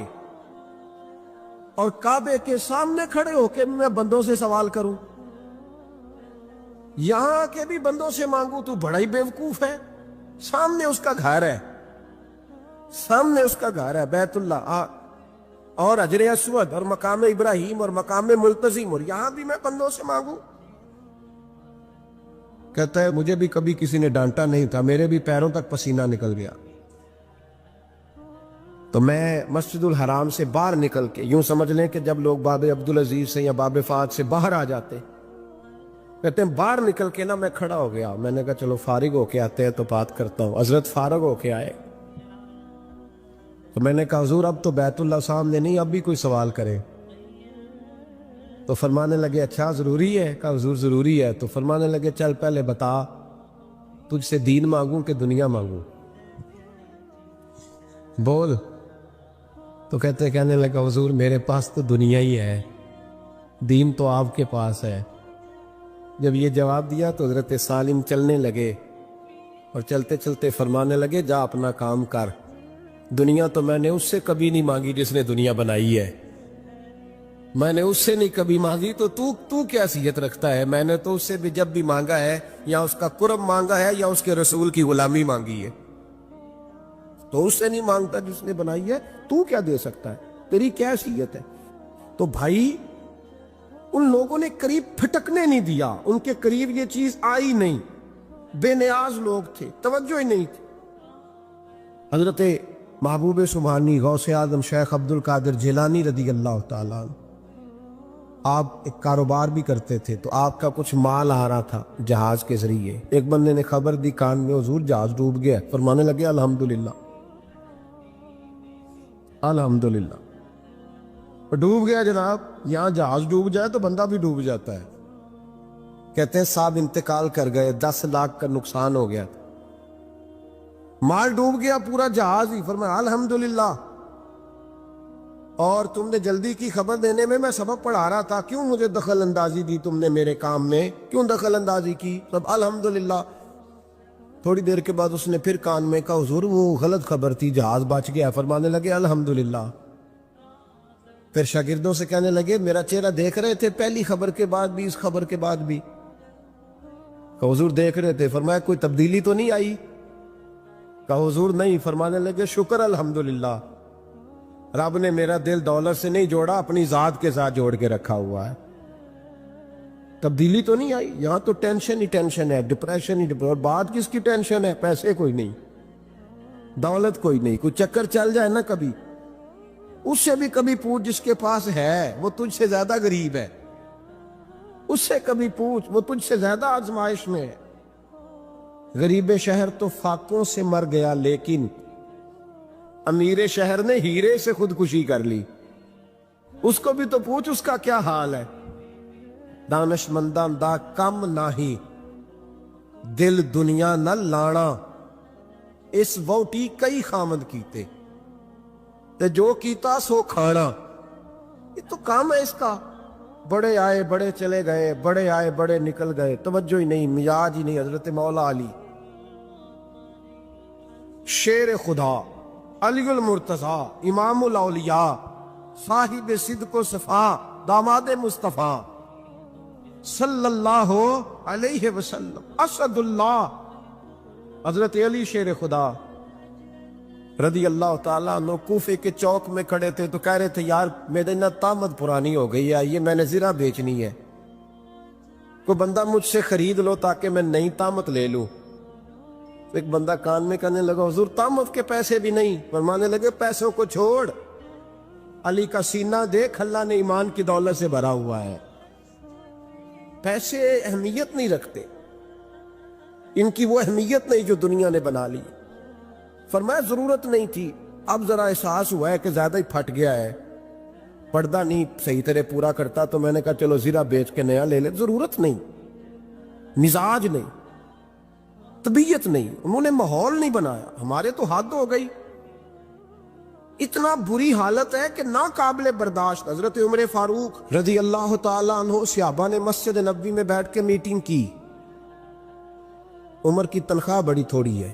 اور کعبے کے سامنے کھڑے ہو کے میں بندوں سے سوال کروں، یہاں آ کے بھی بندوں سے مانگوں، تو بڑا ہی بیوقوف ہے۔ سامنے اس کا گھر ہے، سامنے اس کا گھر ہے بیت اللہ اور حجر اسود اور مقام ابراہیم اور مقام ملتزم، اور یہاں بھی میں بندوں سے مانگوں؟ کہتا ہے مجھے بھی کبھی کسی نے ڈانٹا نہیں تھا، میرے بھی پیروں تک پسینہ نکل گیا، تو میں مسجد الحرام سے باہر نکل کے، یوں سمجھ لیں کہ جب لوگ باب عبدالعزیز سے یا باب فہد سے باہر آ جاتے، کہتے ہیں باہر نکل کے نا میں کھڑا ہو گیا، میں نے کہا چلو فارغ ہو کے آتے ہیں تو بات کرتا ہوں۔ حضرت فارغ ہو کے آئے، تو میں نے کہا حضور اب تو بیت اللہ سامنے نہیں، اب بھی کوئی سوال کرے؟ تو فرمانے لگے اچھا ضروری ہے؟ کہا حضور ضروری ہے۔ تو فرمانے لگے چل پہلے بتا تجھ سے دین مانگوں کہ دنیا مانگوں، بول۔ تو کہنے لگا حضور میرے پاس تو دنیا ہی ہے، دین تو آپ کے پاس ہے۔ جب یہ جواب دیا تو حضرت سالم چلنے لگے اور چلتے چلتے فرمانے لگے جا اپنا کام کر، دنیا تو میں نے اس سے کبھی نہیں مانگی جس نے دنیا بنائی ہے، میں نے اس سے نہیں کبھی مانگی، تو کیا حیثیت رکھتا ہے؟ میں نے تو اس سے بھی جب بھی مانگا ہے یا اس کا قرب مانگا ہے یا اس کے رسول کی غلامی مانگی ہے، تو اس سے نہیں مانگتا جس نے بنائی ہے، تو کیا دے سکتا ہے؟ تیری کیا حیثیت ہے؟ تو بھائی ان لوگوں نے قریب پھٹکنے نہیں دیا، ان کے قریب یہ چیز آئی نہیں، بے نیاز لوگ تھے، توجہ ہی نہیں تھی۔ حضرت محبوب سبحانی غوث اعظم شیخ عبد القادر جیلانی رضی اللہ تعالیٰ عنہ، آپ ایک کاروبار بھی کرتے تھے، تو آپ کا کچھ مال آ رہا تھا جہاز کے ذریعے، ایک بندے نے خبر دی کان میں حضور جہاز ڈوب گیا، فرمانے لگے الحمدللہ الحمدللہ، ڈوب گیا جناب، یہاں جہاز ڈوب جائے تو بندہ بھی ڈوب جاتا ہے۔ کہتے ہیں صاحب انتقال کر گئے، 10 لاکھ کا نقصان ہو گیا، مال ڈوب گیا پورا جہاز ہی، فرمایا الحمدللہ، اور تم نے جلدی کی خبر دینے میں سبق پڑھا رہا تھا، کیوں مجھے دخل اندازی دی تم نے میرے کام میں، کیوں دخل اندازی کی؟ سب الحمدللہ۔ تھوڑی دیر کے بعد اس نے پھر کان میں کہا حضور وہ غلط خبر تھی، جہاز بچ گیا، فرمانے لگے الحمدللہ۔ پھر شاگردوں سے کہنے لگے میرا چہرہ دیکھ رہے تھے پہلی خبر کے بعد بھی، اس خبر کے بعد بھی؟ کہا حضور دیکھ رہے تھے۔ فرمایا کوئی تبدیلی تو نہیں آئی؟ کہا حضور نہیں۔ فرمانے لگے شکر الحمدللہ، رب نے میرا دل دولت سے نہیں جوڑا، اپنی ذات کے ساتھ جوڑ کے رکھا ہوا ہے، تبدیلی تو نہیں آئی۔ یہاں تو ٹینشن ہی ٹینشن ہے، ڈپریشن ہی ڈپریشن، اور بات کس کی ٹینشن ہے؟ پیسے کوئی نہیں، دولت کوئی نہیں، کوئی چکر چل جائے نا کبھی، اس سے بھی کبھی پوچھ جس کے پاس ہے، وہ تجھ سے زیادہ غریب ہے، اس سے کبھی پوچھ، وہ تجھ سے زیادہ آزمائش میں ہے۔ غریب شہر تو فاقوں سے مر گیا، لیکن امیر شہر نے ہیرے سے خودکشی کر لی، اس کو بھی تو پوچھ اس کا کیا حال ہے۔ دانش مندان دا کم ناہی، دل دنیا نہ لانا، اس ووٹی کئی خامد کیتے، تے جو کیتا سو کھانا۔ یہ تو کام ہے اس کا، بڑے آئے بڑے چلے گئے، بڑے آئے بڑے نکل گئے، توجہ ہی نہیں، مزاج ہی نہیں۔ حضرت مولا علی شیر خدا، علی المرتضی، امام الاولیاء، صاحب صدق و صفا، داماد مصطفیٰ صلی اللہ علیہ وسلم، اسد اللہ، حضرت علی شیر خدا رضی اللہ تعالیٰ عنہ کوفے کے چوک میں کھڑے تھے، تو کہہ رہے تھے یار میری نا طامت پرانی ہو گئی ہے، یہ میں نے زرہ بیچنی ہے، کوئی بندہ مجھ سے خرید لو تاکہ میں نئی طامت لے لوں۔ تو ایک بندہ کان میں کہنے لگا حضور طامت کے پیسے بھی نہیں؟ فرمانے لگے پیسوں کو چھوڑ، علی کا سینہ دیکھ، اللہ نے ایمان کی دولت سے بھرا ہوا ہے، پیسے اہمیت نہیں رکھتے، ان کی وہ اہمیت نہیں جو دنیا نے بنا لی۔ فرمایا ضرورت نہیں تھی، اب ذرا احساس ہوا ہے کہ زیادہ ہی پھٹ گیا ہے، پردہ نہیں صحیح طرح پورا کرتا، تو میں نے کہا چلو زرہ بیچ کے نیا لے لے۔ ضرورت نہیں، مزاج نہیں، طبیعت نہیں، انہوں نے ماحول نہیں بنایا، ہمارے تو حد ہو گئی، اتنا بری حالت ہے کہ ناقابل برداشت۔ حضرت عمر فاروق رضی اللہ تعالیٰ عنہ صحابہ نے مسجد نبوی میں بیٹھ کے میٹنگ کی، عمر کی تنخواہ بڑی تھوڑی ہے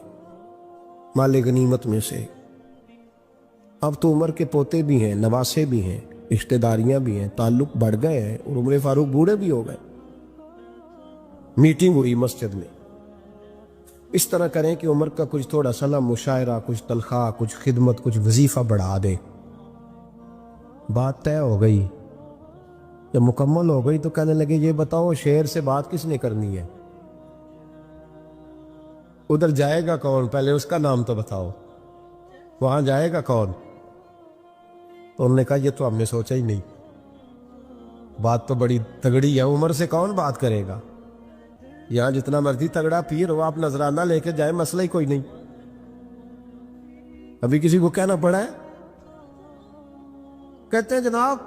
مال غنیمت میں سے، اب تو عمر کے پوتے بھی ہیں، نواسے بھی ہیں، رشتہ داریاں بھی ہیں، تعلق بڑھ گئے ہیں، اور عمر فاروق بوڑھے بھی ہو گئے۔ میٹنگ ہوئی مسجد میں، اس طرح کریں کہ عمر کا کچھ تھوڑا سا نا مشاعرہ، کچھ تنخواہ، کچھ خدمت، کچھ وظیفہ بڑھا دیں۔ بات طے ہو گئی، جب مکمل ہو گئی تو کہنے لگے یہ بتاؤ شیر سے بات کس نے کرنی ہے؟ ادھر جائے گا کون؟ پہلے اس کا نام تو بتاؤ، وہاں جائے گا کون؟ تو انہوں نے کہا یہ تو ہم نے سوچا ہی نہیں، بات تو بڑی تگڑی ہے، عمر سے کون بات کرے گا؟ یہاں جتنا مرضی تگڑا پیر ہو، آپ نذرانہ لے کے جائے، مسئلہ ہی کوئی نہیں۔ ابھی کسی کو کہنا پڑا ہے کہتے ہیں جناب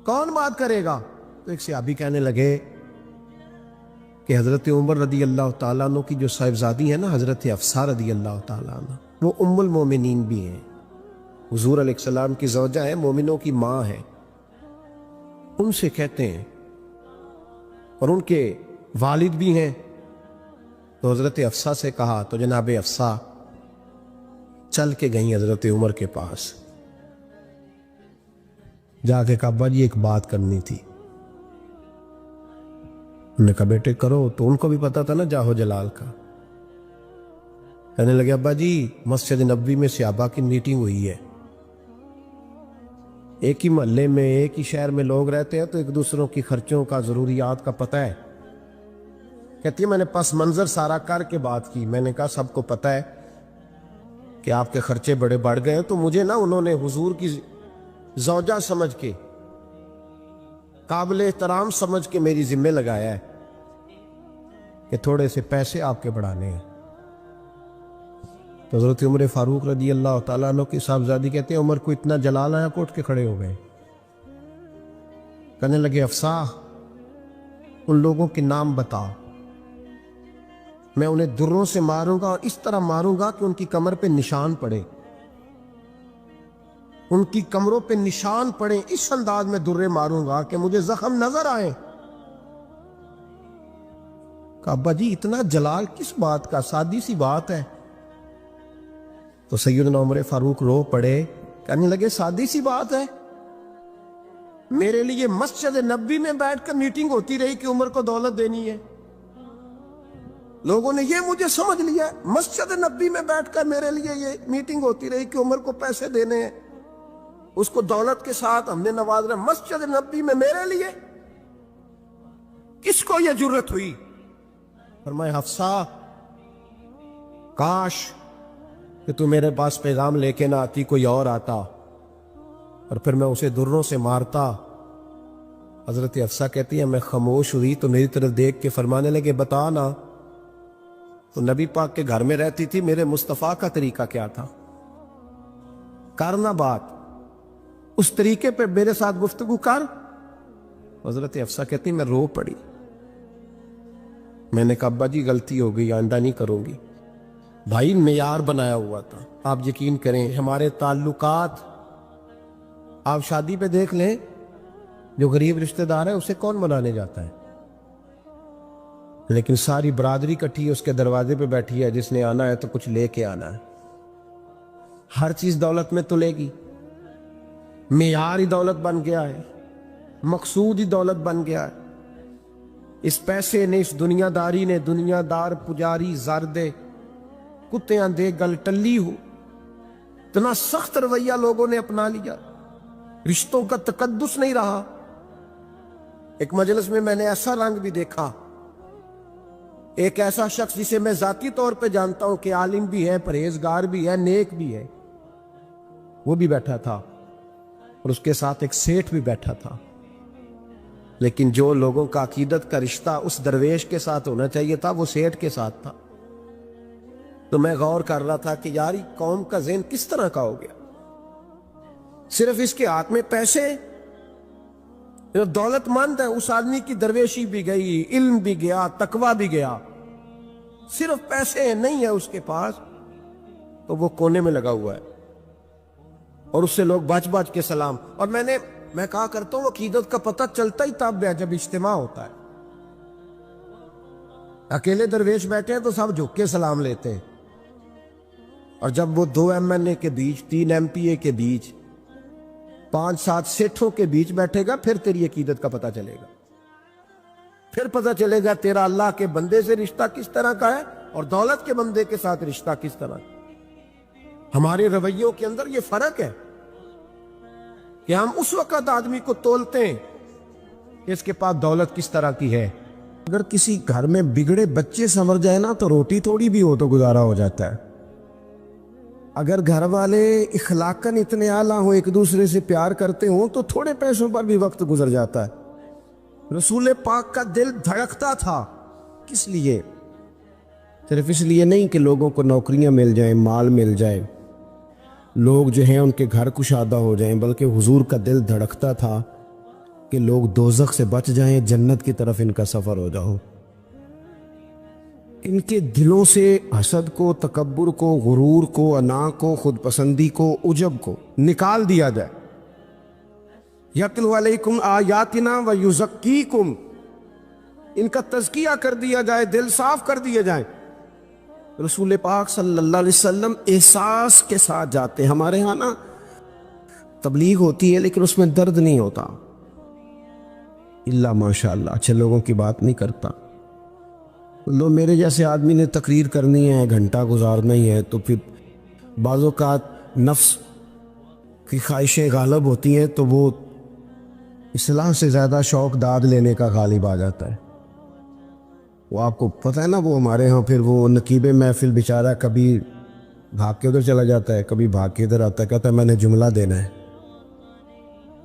کون بات کرے گا؟ تو ایک صحابی کہنے لگے کہ حضرت عمر رضی اللہ تعالیٰ عنہ کی جو صاحبزادی ہے نا حضرت حفصہ رضی اللہ تعالیٰ عنہ، وہ ام المومنین بھی ہیں، حضور علیہ السلام کی زوجہ ہے، مومنوں کی ماں ہے، ان سے کہتے ہیں، اور ان کے والد بھی ہیں۔ تو حضرت حفصہ سے کہا تو جناب حفصہ چل کے گئیں حضرت عمر کے پاس، جا کے کہا ابا جی ایک بات کرنی تھی۔ انہوں نے کہا بیٹے کرو، تو ان کو بھی پتا تھا نا جاہو جلال کا۔ کہنے لگے ابا جی مسجد نبوی میں صحابہ کی میٹنگ ہوئی ہے، ایک ہی محلے میں ایک ہی شہر میں لوگ رہتے ہیں تو ایک دوسروں کی خرچوں کا ضروریات کا پتہ ہے۔ کہتی ہے میں نے پس منظر سارا کر کے بات کی، میں نے کہا سب کو پتہ ہے کہ آپ کے خرچے بڑے بڑھ گئے ہیں، تو مجھے نا انہوں نے حضور کی زوجہ سمجھ کے، قابل احترام سمجھ کے میری ذمہ لگایا ہے کہ تھوڑے سے پیسے آپ کے بڑھانے ہیں۔ تو حضرت عمر فاروق رضی اللہ تعالیٰ عنہ کی صاحبزادی کہتے ہیں عمر کو اتنا جلال آیا کہ اٹھ کے کھڑے ہو گئے، کہنے لگے حفصہ ان لوگوں کے نام بتا، میں انہیں دروں سے ماروں گا اور اس طرح ماروں گا کہ ان کی کمر پہ نشان پڑے، ان کی کمروں پہ نشان پڑے، اس انداز میں درے ماروں گا کہ مجھے زخم نظر آئے۔ کہا ابا جی اتنا جلال کس بات کا، سادی سی بات ہے۔ تو سیدنا عمر فاروق رو پڑے، کہنے لگے سادی سی بات ہے، میرے لیے مسجد نبوی میں بیٹھ کر میٹنگ ہوتی رہی کہ عمر کو دولت دینی ہے، لوگوں نے یہ مجھے سمجھ لیا، مسجد نبوی میں بیٹھ کر میرے لیے یہ میٹنگ ہوتی رہی کہ عمر کو پیسے دینے ہیں، اس کو دولت کے ساتھ ہم نے نواز رہا، مسجد نبوی میں میرے لیے، کس کو یہ جرت ہوئی؟ فرمایا حفصہ کاش کہ تو میرے پاس پیغام لے کے نہ آتی، کوئی اور آتا اور پھر میں اسے دروں سے مارتا۔ حضرت حفصہ کہتی ہے میں خاموش ہوئی تو میری طرف دیکھ کے فرمانے لگے بتا نا، تو نبی پاک کے گھر میں رہتی تھی، میرے مصطفیٰ کا طریقہ کیا تھا، کرنا بات اس طریقے پہ میرے ساتھ گفتگو کر۔ حضرت حفصہ کہتی میں رو پڑی، میں نے کہا ابا جی غلطی ہو گئی، آئندہ نہیں کروں گی۔ بھائی معیار بنایا ہوا تھا، آپ یقین کریں ہمارے تعلقات، آپ شادی پہ دیکھ لیں جو غریب رشتہ دار ہے اسے کون منانے جاتا ہے، لیکن ساری برادری کٹھی اس کے دروازے پہ بیٹھی ہے، جس نے آنا ہے تو کچھ لے کے آنا ہے، ہر چیز دولت میں تلے گی، معیار ہی دولت بن گیا ہے، مقصود ہی دولت بن گیا ہے۔ اس پیسے نے، اس دنیا داری نے، دنیا دار پجاری زردے کتیاں دے گل ٹلی ہو، اتنا سخت رویہ لوگوں نے اپنا لیا، رشتوں کا تقدس نہیں رہا۔ ایک مجلس میں میں نے ایسا رنگ بھی دیکھا، ایک ایسا شخص جسے میں ذاتی طور پہ جانتا ہوں کہ عالم بھی ہے، پرہیزگار بھی ہے، نیک بھی ہے، وہ بھی بیٹھا تھا اور اس کے ساتھ ایک سیٹھ بھی بیٹھا تھا، لیکن جو لوگوں کا عقیدت کا رشتہ اس درویش کے ساتھ ہونا چاہیے تھا وہ سیٹھ کے ساتھ تھا۔ تو میں غور کر رہا تھا کہ یار قوم کا ذہن کس طرح کا ہو گیا، صرف اس کے ہاتھ میں پیسے، دولت مند ہے، اس آدمی کی درویشی بھی گئی، علم بھی گیا، تقوی بھی گیا، صرف پیسے نہیں ہے اس کے پاس، تو وہ کونے میں لگا ہوا ہے اور اس سے لوگ بچ بچ کے سلام۔ اور میں کہا کرتا ہوں عقیدت کا پتہ چلتا ہی تب ہے جب اجتماع ہوتا ہے، اکیلے درویش بیٹھے ہیں تو سب جھک کے سلام لیتے ہیں، اور جب وہ 2 MNA کے بیچ، 3 MPA کے بیچ، 5-7 سیٹھوں کے بیچ بیٹھے گا، پھر تیری عقیدت کا پتہ چلے گا، پھر پتہ چلے گا تیرا اللہ کے بندے سے رشتہ کس طرح کا ہے اور دولت کے بندے کے ساتھ رشتہ کس طرح کا۔ ہمارے رویوں کے اندر یہ فرق ہے کہ ہم اس وقت آدمی کو تولتے ہیں کہ اس کے پاس دولت کس طرح کی ہے۔ اگر کسی گھر میں بگڑے بچے سنور جائے نا تو روٹی تھوڑی بھی ہو تو گزارا ہو جاتا ہے، اگر گھر والے اخلاقاً اتنے اعلیٰ ہوں، ایک دوسرے سے پیار کرتے ہوں، تو تھوڑے پیسوں پر بھی وقت گزر جاتا ہے۔ رسول پاک کا دل دھڑکتا تھا، کس لیے؟ صرف اس لیے نہیں کہ لوگوں کو نوکریاں مل جائیں، مال مل جائے، لوگ جو ہیں ان کے گھر کشادہ ہو جائیں، بلکہ حضور کا دل دھڑکتا تھا کہ لوگ دوزخ سے بچ جائیں، جنت کی طرف ان کا سفر ہو جاؤ۔ ان کے دلوں سے حسد کو، تکبر کو، غرور کو، انا کو، خود پسندی کو، عجب کو نکال دیا جائے۔ یتلو علیکم آیاتنا ویزکیکم، ان کا تزکیہ کر دیا جائے، دل صاف کر دیے جائیں۔ رسول پاک صلی اللہ علیہ وسلم احساس کے ساتھ جاتے ہیں۔ ہمارے ہاں نا تبلیغ ہوتی ہے لیکن اس میں درد نہیں ہوتا، اللہ ماشاءاللہ اچھے لوگوں کی بات نہیں کرتا۔ لو میرے جیسے آدمی نے تقریر کرنی ہے، گھنٹہ گزارنا ہی ہے، تو پھر بعض اوقات نفس کی خواہشیں غالب ہوتی ہیں تو وہ اصلاح سے زیادہ شوق داد لینے کا غالب آ جاتا ہے۔ وہ آپ کو پتہ ہے نا، وہ ہمارے ہاں پھر وہ نقیب محفل بیچارہ کبھی بھاگ کے ادھر چلا جاتا ہے، کبھی بھاگ کے ادھر آتا ہے، کہتا ہے میں نے جملہ دینا ہے۔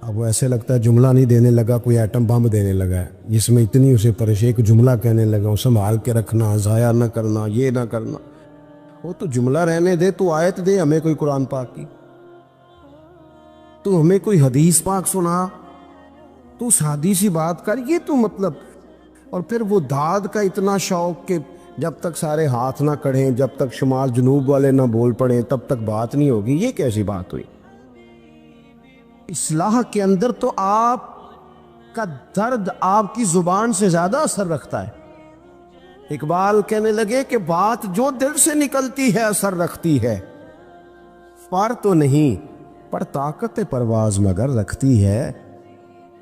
اب وہ ایسے لگتا ہے جملہ نہیں دینے لگا، کوئی ایٹم بم دینے لگا ہے، جس میں اتنی اسے پریشانی، ایک جملہ کہنے لگا، اسے سنبھال کے رکھنا، ضائع نہ کرنا، یہ نہ کرنا۔ وہ تو جملہ رہنے دے، تو آیت دے ہمیں کوئی قرآن پاک کی، تو ہمیں کوئی حدیث پاک سنا، تو سادی سی بات کر، یہ تو مطلب۔ اور پھر وہ داد کا اتنا شوق کہ جب تک سارے ہاتھ نہ کڑھیں، جب تک شمال جنوب والے نہ بول پڑیں، تب تک بات نہیں ہوگی۔ یہ کیسی بات ہوئی؟ اصلاح کے اندر تو آپ کا درد آپ کی زبان سے زیادہ اثر رکھتا ہے۔ اقبال کہنے لگے کہ بات جو دل سے نکلتی ہے اثر رکھتی ہے، پر تو نہیں پر طاقت پرواز مگر رکھتی ہے۔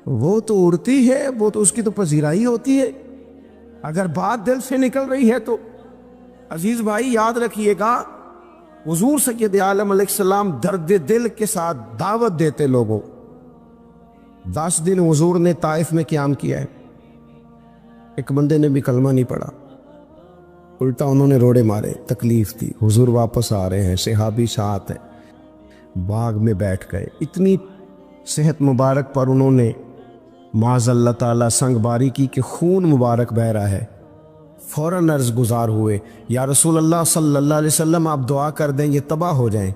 وہ تو اڑتی ہے، وہ تو اس کی تو پذیرائی ہوتی ہے۔ اگر بات دل سے نکل رہی ہے تو عزیز بھائی یاد رکھیے گا، حضور سید عالم علیہ السلام درد دل کے ساتھ دعوت دیتے لوگوں۔ 10 دن حضور نے طائف میں قیام کیا ہے، ایک بندے نے بھی کلمہ نہیں پڑھا، الٹا انہوں نے روڑے مارے، تکلیف تھی۔ حضور واپس آ رہے ہیں، صحابی ساتھ ہیں، باغ میں بیٹھ گئے، اتنی صحت مبارک پر انہوں نے معاذ اللہ تعالیٰ سنگ باری کی کہ خون مبارک بہہ رہا ہے۔ فوراً عرض گزار ہوئے، یا رسول اللہ صلی اللہ علیہ وسلم آپ دعا کر دیں یہ تباہ ہو جائیں۔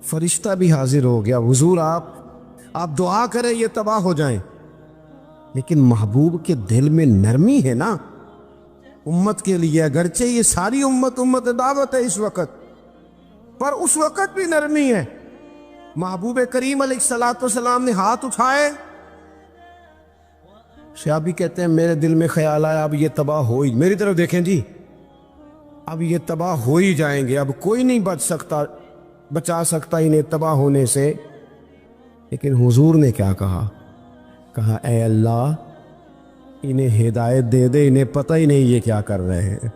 فرشتہ بھی حاضر ہو گیا، حضور آپ دعا کریں یہ تباہ ہو جائیں۔ لیکن محبوب کے دل میں نرمی ہے نا امت کے لیے، اگرچہ یہ ساری امت دعوت ہے اس وقت، پر اس وقت بھی نرمی ہے۔ محبوب کریم علیہ السلام نے ہاتھ اٹھائے، صحابی کہتے ہیں میرے دل میں خیال آیا اب یہ تباہ ہو ہی، میری طرف دیکھیں جی، اب یہ تباہ ہو ہی جائیں گے، اب کوئی نہیں بچا سکتا انہیں تباہ ہونے سے۔ لیکن حضور نے کیا کہا اے اللہ انہیں ہدایت دے دے، انہیں پتہ ہی نہیں یہ کیا کر رہے ہیں۔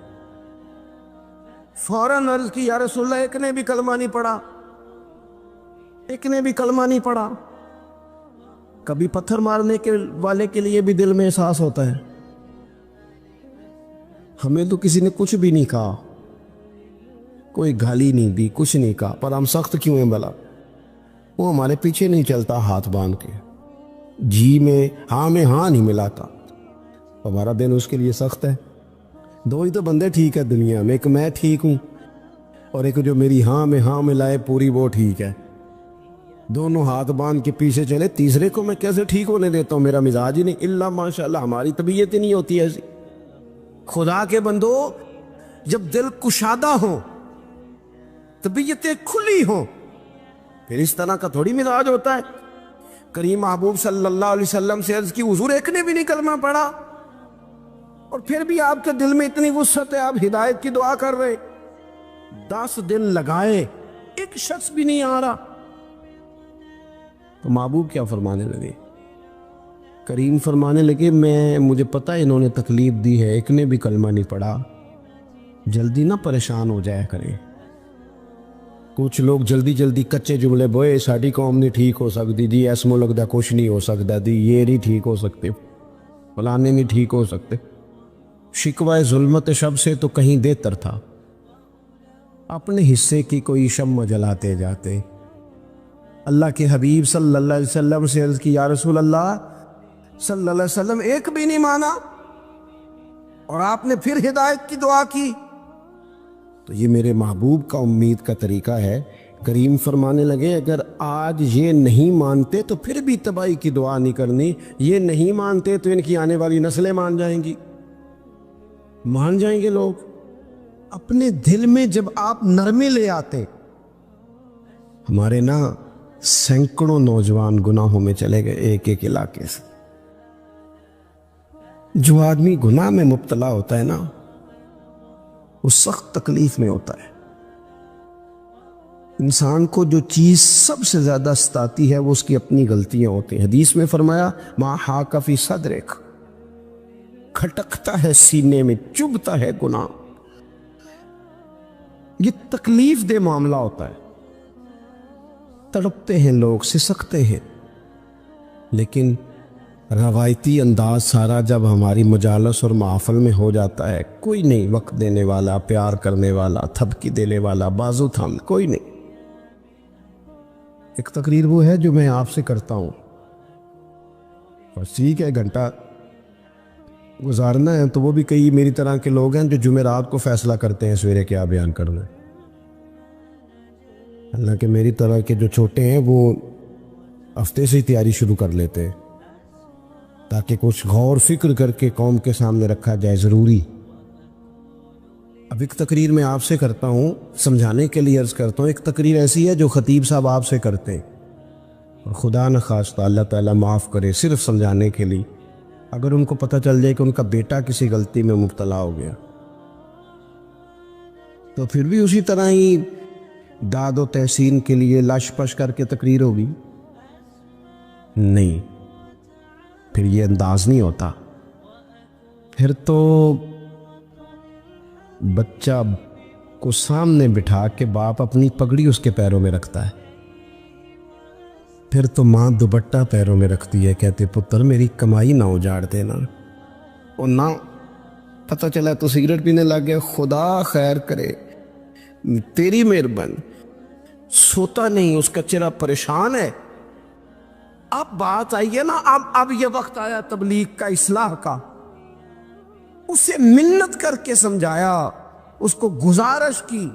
فوراً عرض کی یا رسول اللہ ایک نے بھی کلمہ نہیں پڑھا، ایک نے بھی کلمہ نہیں پڑھا۔ کبھی پتھر مارنے کے والے کے لیے بھی دل میں احساس ہوتا ہے، ہمیں تو کسی نے کچھ بھی نہیں کہا، کوئی گالی نہیں دی، کچھ نہیں کہا، پر ہم سخت کیوں ہیں بھلا؟ وہ ہمارے پیچھے نہیں چلتا ہاتھ باندھ کے، جی میں ہاں نہیں ملاتا، ہمارا دل اس کے لیے سخت ہے۔ دو ہی تو بندے ٹھیک ہے دنیا میں، ایک میں ٹھیک ہوں اور ایک جو میری ہاں میں ہاں ملائے پوری، وہ ٹھیک ہے۔ دونوں ہاتھ باندھ کے پیچھے چلے، تیسرے کو میں کیسے ٹھیک ہونے دیتا ہوں؟ میرا مزاج ہی نہیں، اللہ ماشاءاللہ ہماری طبیعت ہی نہیں ہوتی ایسی۔ خدا کے بندو، جب دل کشادہ ہو، طبیعتیں کھلی ہوں، پھر اس طرح کا تھوڑی مزاج ہوتا ہے۔ کریم محبوب صلی اللہ علیہ وسلم سے عرض کی حضور ایک نے بھی نہیں کلمہ پڑھا، اور پھر بھی آپ کے دل میں اتنی وسعت ہے، آپ ہدایت کی دعا کر رہے۔ 10 دن لگائے، ایک شخص بھی نہیں آ رہا۔ تو محبوب کیا فرمانے لگے؟ کریم فرمانے لگے مجھے پتہ ہے انہوں نے تکلیف دی ہے، ایک نے بھی کلمہ نہیں پڑھا، جلدی نہ پریشان ہو جایا کریں۔ کچھ لوگ جلدی کچے جملے بوئے، ساڑی قوم نہیں ٹھیک ہو سکتی جی، ایس ملک دا کچھ نہیں ہو سکتا دی، یہ نہیں ٹھیک ہو سکتے، فلانے نہیں ٹھیک ہو سکتے۔ شکوہ ظلمت شب سے تو کہیں بہتر تھا، اپنے حصے کی کوئی شمع جلاتے جاتے۔ اللہ کے حبیب صلی اللہ علیہ وسلم سے عرض کی یا رسول اللہ صلی اللہ علیہ وسلم ایک بھی نہیں مانا، اور آپ نے پھر ہدایت کی دعا کی۔ تو یہ میرے محبوب کا امید کا طریقہ ہے کریم فرمانے لگے اگر آج یہ نہیں مانتے تو پھر بھی تباہی کی دعا نہیں کرنی، یہ نہیں مانتے تو ان کی آنے والی نسلیں مان جائیں گی، مان جائیں گے لوگ۔ اپنے دل میں جب آپ نرمی لے آتے، ہمارے نا سینکڑوں نوجوان گناہوں میں چلے گئے ایک ایک علاقے سے۔ جو آدمی گناہ میں مبتلا ہوتا ہے نا وہ سخت تکلیف میں ہوتا ہے۔ انسان کو جو چیز سب سے زیادہ ستاتی ہے وہ اس کی اپنی غلطیاں ہوتی ہیں۔ حدیث میں فرمایا ما حاک فی صدرک، کھٹکتا ہے سینے میں، چبھتا ہے گناہ۔ یہ تکلیف دہ معاملہ ہوتا ہے، تڑپتے ہیں لوگ، سسکتے ہیں، لیکن روایتی انداز سارا جب ہماری مجالس اور محفل میں ہو جاتا ہے، کوئی نہیں وقت دینے والا، پیار کرنے والا، تھپکی دینے والا، بازو تھام، کوئی نہیں۔ ایک تقریر وہ ہے جو میں آپ سے کرتا ہوں، اور ٹھیک ہے گھنٹہ گزارنا ہے تو وہ بھی کئی میری طرح کے لوگ ہیں جو جمعرات کو فیصلہ کرتے ہیں سویرے کیا بیان کرنا ہے۔ حالانکہ میری طرح کے جو چھوٹے ہیں وہ ہفتے سے ہی تیاری شروع کر لیتے ہیں تاکہ کچھ غور فکر کر کے قوم کے سامنے رکھا جائے، ضروری۔ اب ایک تقریر میں آپ سے کرتا ہوں، سمجھانے کے لیے عرض کرتا ہوں، ایک تقریر ایسی ہے جو خطیب صاحب آپ سے کرتے ہیں، اور خدا نخواستہ اللہ تعالیٰ معاف کرے، صرف سمجھانے کے لیے، اگر ان کو پتہ چل جائے کہ ان کا بیٹا کسی غلطی میں مبتلا ہو گیا تو پھر بھی اسی طرح ہی داد و تحسین کے لیے لش پش کر کے تقریر ہوگی؟ نہیں، پھر یہ انداز نہیں ہوتا۔ پھر تو بچہ کو سامنے بٹھا کے باپ اپنی پگڑی اس کے پیروں میں رکھتا ہے، پھر تو ماں دوپٹہ پیروں میں رکھتی ہے، کہتے پتر میری کمائی نہ اجاڑ دینا، اور نہ پتہ چلا تو سگریٹ پینے لگ گیا، خدا خیر کرے، تیری مہربانی، سوتا نہیں، اس کا چہرہ پریشان ہے۔ اب بات آئی ہے نا، اب یہ وقت آیا تبلیغ کا، اصلاح کا۔ اسے منت کر کے سمجھایا، اس کو گزارش کی،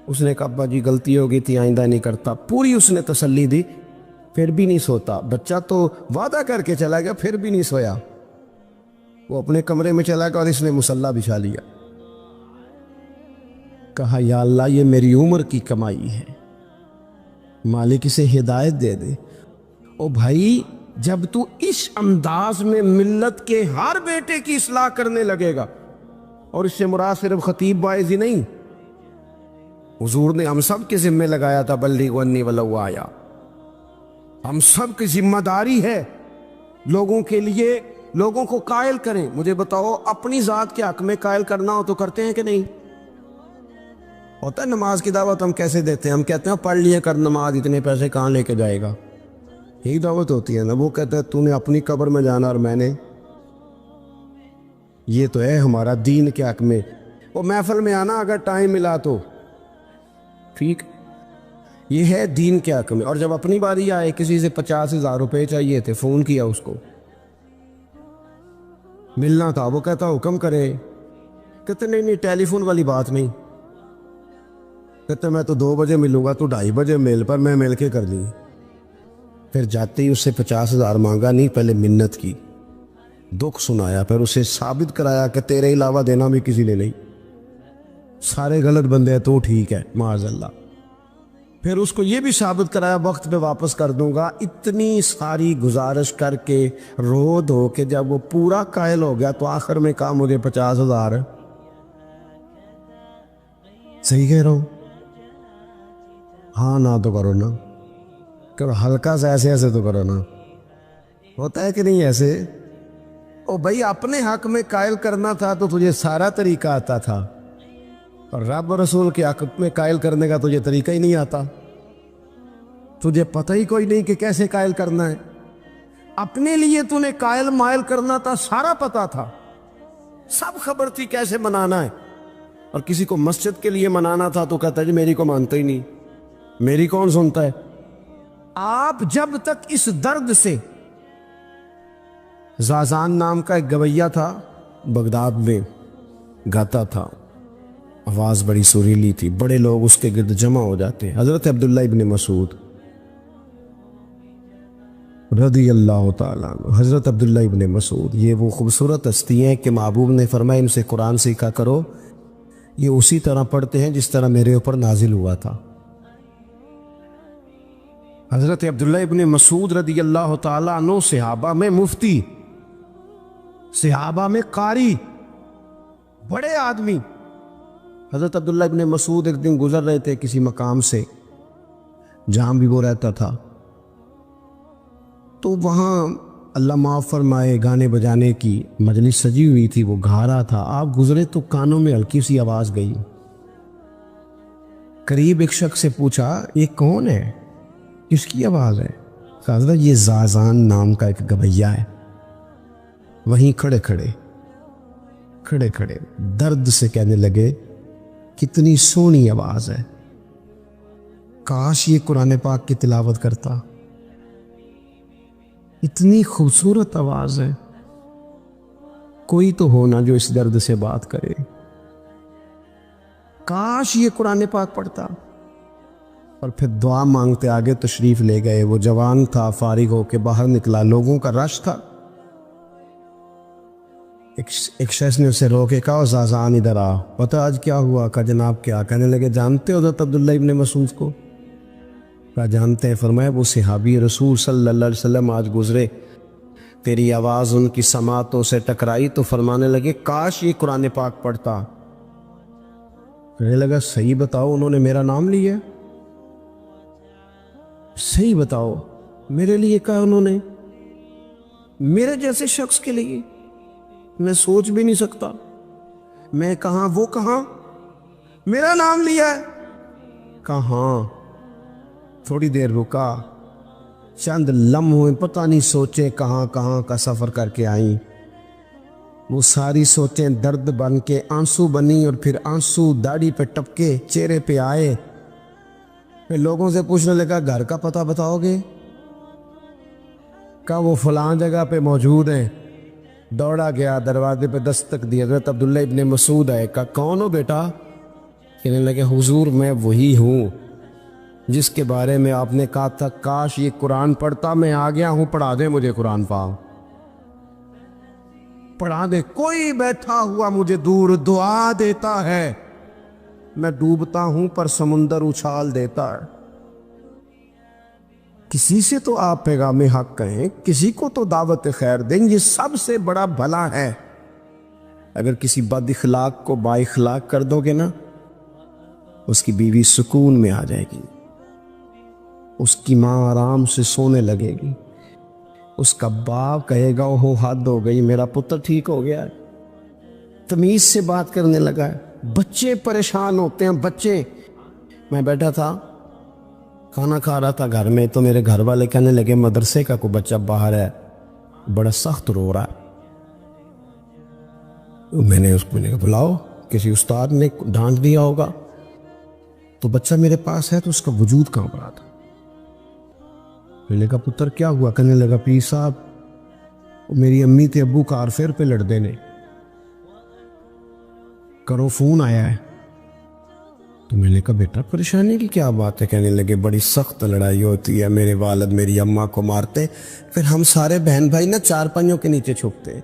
اس نے کہا ابا جی غلطی ہو گئی تھی، آئندہ نہیں کرتا، پوری اس نے تسلی دی، پھر بھی نہیں سوتا۔ بچہ تو وعدہ کر کے چلا گیا، پھر بھی نہیں سویا، وہ اپنے کمرے میں چلا گیا اور اس نے مصلی بچھا لیا۔ کہا یا اللہ یہ میری عمر کی کمائی ہے، مالک اسے ہدایت دے دے۔ او بھائی جب تو اس انداز میں ملت کے ہر بیٹے کی اصلاح کرنے لگے گا، اور اس سے مراد صرف خطیب واعظ ہی نہیں، حضور نے ہم سب کے ذمہ لگایا تھا بلغوا انی ولو آیا، ہم سب کی ذمہ داری ہے لوگوں کے لیے، لوگوں کو قائل کریں۔ مجھے بتاؤ اپنی ذات کے حق میں قائل کرنا ہو تو کرتے ہیں کہ نہیں؟ ہوتا ہے نماز کی دعوت ہم کیسے دیتے ہیں؟ ہم کہتے ہیں پڑھ لیے کر نماز، اتنے پیسے کہاں لے کے جائے گا، یہی دعوت ہوتی ہے نا۔ وہ کہتا ہے تو نے اپنی قبر میں جانا اور میں نے، یہ تو ہے ہمارا دین کے حق میں۔ وہ محفل میں آنا اگر ٹائم ملا تو ٹھیک، یہ ہے دین کے حق میں۔ اور جب اپنی باری آئے، کسی سے 50,000 روپے چاہیے تھے، فون کیا اس کو، ملنا تھا، وہ کہتا حکم کرے، کہتے نہیں ٹیلی فون والی بات نہیں، کہتے میں تو 2 بجے ملوں گا، تو 2:30 بجے مل، پر میں مل کے کر لی۔ پھر جاتے ہی اس سے 50,000 مانگا نہیں، پہلے منت کی، دکھ سنایا، پھر اسے ثابت کرایا کہ تیرے علاوہ دینا بھی کسی نے نہیں، سارے غلط بندے ہیں تو ٹھیک ہے معاذ اللہ۔ پھر اس کو یہ بھی ثابت کرایا وقت پہ واپس کر دوں گا۔ اتنی ساری گزارش کر کے رو دھو کے جب وہ پورا قائل ہو گیا تو آخر میں کہا مجھے 50,000۔ صحیح کہہ رہا ہوں؟ ہاں نہ تو کرو نا، کرو ہلکا سا ایسے ایسے تو کرو نا، ہوتا ہے کہ نہیں ایسے؟ او بھائی اپنے حق میں قائل کرنا تھا تو تجھے سارا طریقہ آتا تھا، اور رب و رسول کے حق میں قائل کرنے کا تجھے طریقہ ہی نہیں آتا، تجھے پتہ ہی کوئی نہیں کہ کیسے قائل کرنا ہے۔ اپنے لیے تو نے قائل مائل کرنا تھا، سارا پتہ تھا، سب خبر تھی کیسے منانا ہے، اور کسی کو مسجد کے لیے منانا تھا تو کہتا ہے جی میری کو مانتا ہی نہیں، میری کون سنتا ہے۔ آپ جب تک اس درد سے، زازان نام کا ایک گویہ تھا، بغداد میں گاتا تھا، آواز بڑی سریلی تھی، بڑے لوگ اس کے گرد جمع ہو جاتے. حضرت عبداللہ ابن مسعود رضی اللہ تعالیٰ عنہ، حضرت عبداللہ ابن مسعود یہ وہ خوبصورت ہستی ہیں کہ محبوب نے فرمایا ان سے قرآن سیکھا کرو، یہ اسی طرح پڑھتے ہیں جس طرح میرے اوپر نازل ہوا تھا. حضرت عبداللہ ابن مسعود رضی اللہ تعالیٰ عنہ صحابہ میں مفتی، صحابہ میں قاری، بڑے آدمی. حضرت عبداللہ ابن مسعود ایک دن گزر رہے تھے کسی مقام سے جہاں بھی وہ رہتا تھا، تو وہاں اللہ معاف فرمائے گانے بجانے کی مجلس سجی ہوئی تھی، وہ گا رہا تھا. آپ گزرے تو کانوں میں ہلکی سی آواز گئی. قریب ایک شخص سے پوچھا یہ کون ہے، کس کی آواز ہے؟ حضرت یہ زازان نام کا ایک گویا ہے. وہیں کھڑے کھڑے درد سے کہنے لگے کتنی سونی آواز ہے، کاش یہ قرآن پاک کی تلاوت کرتا، اتنی خوبصورت آواز ہے، کوئی تو ہونا جو اس درد سے بات کرے، کاش یہ قرآن پاک پڑھتا. اور پھر دعا مانگتے آگے تشریف لے گئے. وہ جوان تھا، فارغ ہو کے باہر نکلا، لوگوں کا رش تھا. ایک شخص نے اسے روکے کہا زازان ادھر آ، پتہ آج کیا ہوا؟ کہا جناب کیا؟ کہنے لگے جانتے ہو حضرت عبداللہ ابن مسعود کو؟ کہا جانتے ہیں. فرمایا وہ صحابی رسول صلی اللہ علیہ وسلم آج گزرے، تیری آواز ان کی سماعتوں سے ٹکرائی تو فرمانے لگے کاش یہ قرآن پاک پڑھتا. کہنے لگا صحیح بتاؤ انہوں نے میرا نام لیا؟ صحیح بتاؤ میرے لیے کہا انہوں نے؟ میرے جیسے شخص کے لیے میں سوچ بھی نہیں سکتا، میں کہاں وہ کہاں، میرا نام لیا ہے. کہاں؟ تھوڑی دیر رکا، چند لمحے پتہ نہیں سوچیں کہاں کہاں کا سفر کر کے آئیں. وہ ساری سوچیں درد بن کے آنسو بنی، اور پھر آنسو داڑھی پہ ٹپکے چہرے پہ آئے. پھر لوگوں سے پوچھنے لگا گھر کا پتہ بتاؤ گے؟ کہا وہ فلاں جگہ پہ موجود ہیں. دوڑا گیا، دروازے پہ دستک دی، حضرت عبداللہ ابن مسعود آئے. کہا کون ہو بیٹا؟ کہنے لگے حضور میں وہی ہوں جس کے بارے میں آپ نے کہا تھا کاش یہ قرآن پڑھتا، میں آ گیا ہوں، پڑھا دے مجھے قرآن پاک، پڑھا دے. کوئی بیٹھا ہوا مجھے دور دعا دیتا ہے، میں ڈوبتا ہوں پر سمندر اچھال دیتا ہے. کسی سے تو آپ پیغام حق کہیں، کسی کو تو دعوت خیر دیں، یہ سب سے بڑا بھلا ہے. اگر کسی بد اخلاق کو با اخلاق کر دو گے نا، اس کی بیوی سکون میں آ جائے گی، اس کی ماں آرام سے سونے لگے گی، اس کا باپ کہے گا اوہ حد ہو گئی، میرا پتر ٹھیک ہو گیا ہے، تمیز سے بات کرنے لگا ہے. بچے پریشان ہوتے ہیں، بچے. میں بیٹھا تھا کھانا کھا رہا تھا گھر میں، تو میرے گھر والے کہنے لگے مدرسے کا کوئی بچہ باہر ہے، بڑا سخت رو رہا ہے. میں نے اس کو بلاؤ، کسی استاد نے ڈانٹ دیا ہوگا. تو بچہ میرے پاس ہے تو اس کا وجود کہاں پڑا تھا. میں نے کہا پتر کیا ہوا؟ کہنے لگا پیر صاحب میری امی تے ابو کار فیر پہ لڑ دینے، کرو فون آیا ہے. تو میں نے کہا بیٹا پریشانی کی کیا بات ہے؟ کہنے لگے بڑی سخت لڑائی ہوتی ہے، میرے والد میری اماں کو مارتے، پھر ہم سارے بہن بھائی نا چار پنجوں کے نیچے چھپتے.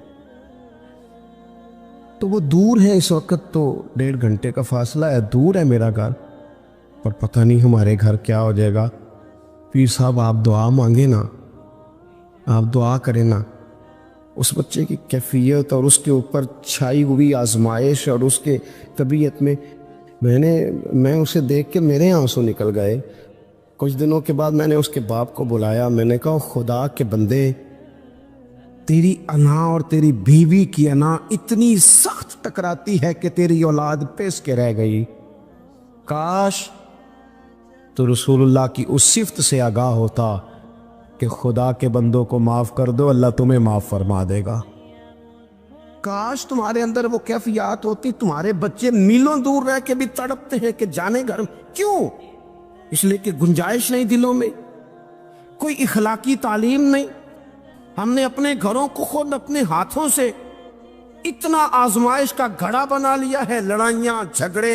تو وہ دور ہے اس وقت، تو 1.5 گھنٹے کا فاصلہ ہے، دور ہے میرا گھر، پر پتہ نہیں ہمارے گھر کیا ہو جائے گا. پیر صاحب آپ دعا مانگے نا، آپ دعا کریں نا. اس بچے کی کیفیت اور اس کے اوپر چھائی ہوئی آزمائش اور اس کے طبیعت میں اسے دیکھ کے میرے آنسو نکل گئے. کچھ دنوں کے بعد میں نے اس کے باپ کو بلایا، میں نے کہا خدا کے بندے، تیری انا اور تیری بیوی کی انا اتنی سخت ٹکراتی ہے کہ تیری اولاد پیس کے رہ گئی، کاش تو رسول اللہ کی اس صفت سے آگاہ ہوتا کہ خدا کے بندوں کو معاف کر دو، اللہ تمہیں معاف فرما دے گا. کاش تمہارے اندر وہ کیفیات ہوتی. تمہارے بچے میلوں دور رہ کے بھی تڑپتے ہیں کہ جانے گھر. کیوں؟ اس لیے کہ گنجائش نہیں دلوں میں، کوئی اخلاقی تعلیم نہیں. ہم نے اپنے گھروں کو خود اپنے ہاتھوں سے اتنا آزمائش کا گھڑا بنا لیا ہے، لڑائیاں جھگڑے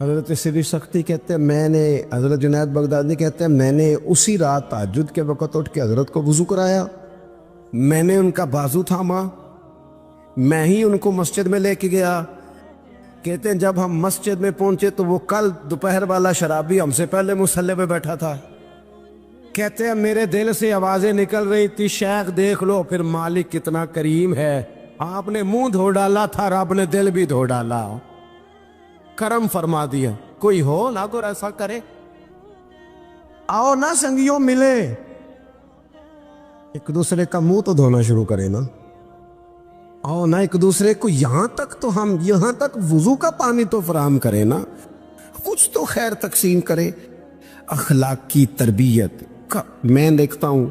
حضرت سری سختی کہتے ہیں میں نے، حضرت جنید بغدادی کہتے ہیں میں نے اسی رات تہجد کے وقت اٹھ کے حضرت کو وضو کرایا، میں نے ان کا بازو تھاما، میں ہی ان کو مسجد میں لے کے گیا۔ کہتے ہیں جب ہم مسجد میں پہنچے تو وہ کل دوپہر والا شرابی ہم سے پہلے مصلی پہ بیٹھا تھا۔ کہتے ہیں میرے دل سے آوازیں نکل رہی تھی شیخ دیکھ لو پھر مالک کتنا کریم ہے، آپ نے منہ دھو ڈالا تھا، رب نے دل بھی دھو ڈالا، کرم فرما دیا۔ کوئی ہو نہ کو ایسا کرے، آؤ نہ سنگیوں ملے، ایک دوسرے کا منہ تو دھونا شروع کرے نا، آؤ نہ ایک دوسرے کو یہاں تک وضو کا پانی تو فراہم کرے نا، کچھ تو خیر تقسیم کرے۔ اخلاق کی تربیت کا میں دیکھتا ہوں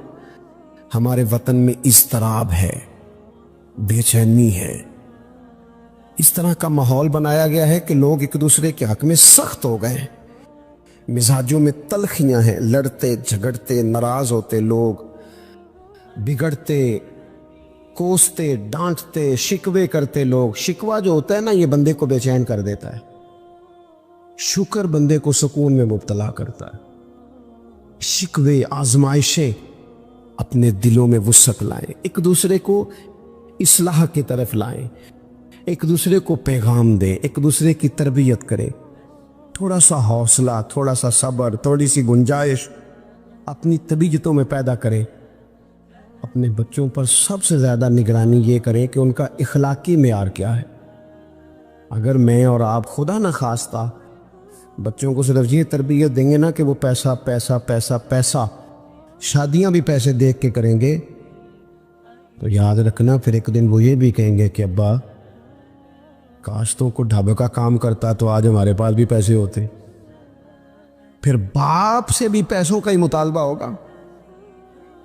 ہمارے وطن میں اضطراب ہے، بے چینی ہے، اس طرح کا ماحول بنایا گیا ہے کہ لوگ ایک دوسرے کے حق میں سخت ہو گئے ہیں، مزاجوں میں تلخیاں ہیں، لڑتے جھگڑتے ناراض ہوتے لوگ، بگڑتے کوستے ڈانٹتے شکوے کرتے لوگ۔ شکوہ جو ہوتا ہے نا یہ بندے کو بے چین کر دیتا ہے، شکر بندے کو سکون میں مبتلا کرتا ہے۔ شکوے آزمائشیں اپنے دلوں میں وسعت لائیں، ایک دوسرے کو اصلاح کی طرف لائیں، ایک دوسرے کو پیغام دیں، ایک دوسرے کی تربیت کریں، تھوڑا سا حوصلہ، تھوڑا سا صبر، تھوڑی سی گنجائش اپنی طبیعتوں میں پیدا کریں۔ اپنے بچوں پر سب سے زیادہ نگرانی یہ کریں کہ ان کا اخلاقی معیار کیا ہے۔ اگر میں اور آپ خدا نہ خواستہ بچوں کو صرف یہ تربیت دیں گے نا کہ وہ پیسہ پیسہ پیسہ پیسہ، شادیاں بھی پیسے دیکھ کے کریں گے، تو یاد رکھنا پھر ایک دن وہ یہ بھی کہیں گے کہ ابا کاش تو کو ڈھابے کا کام کرتا تو آج ہمارے پاس بھی پیسے ہوتے۔ پھر باپ سے بھی پیسوں کا ہی مطالبہ ہوگا،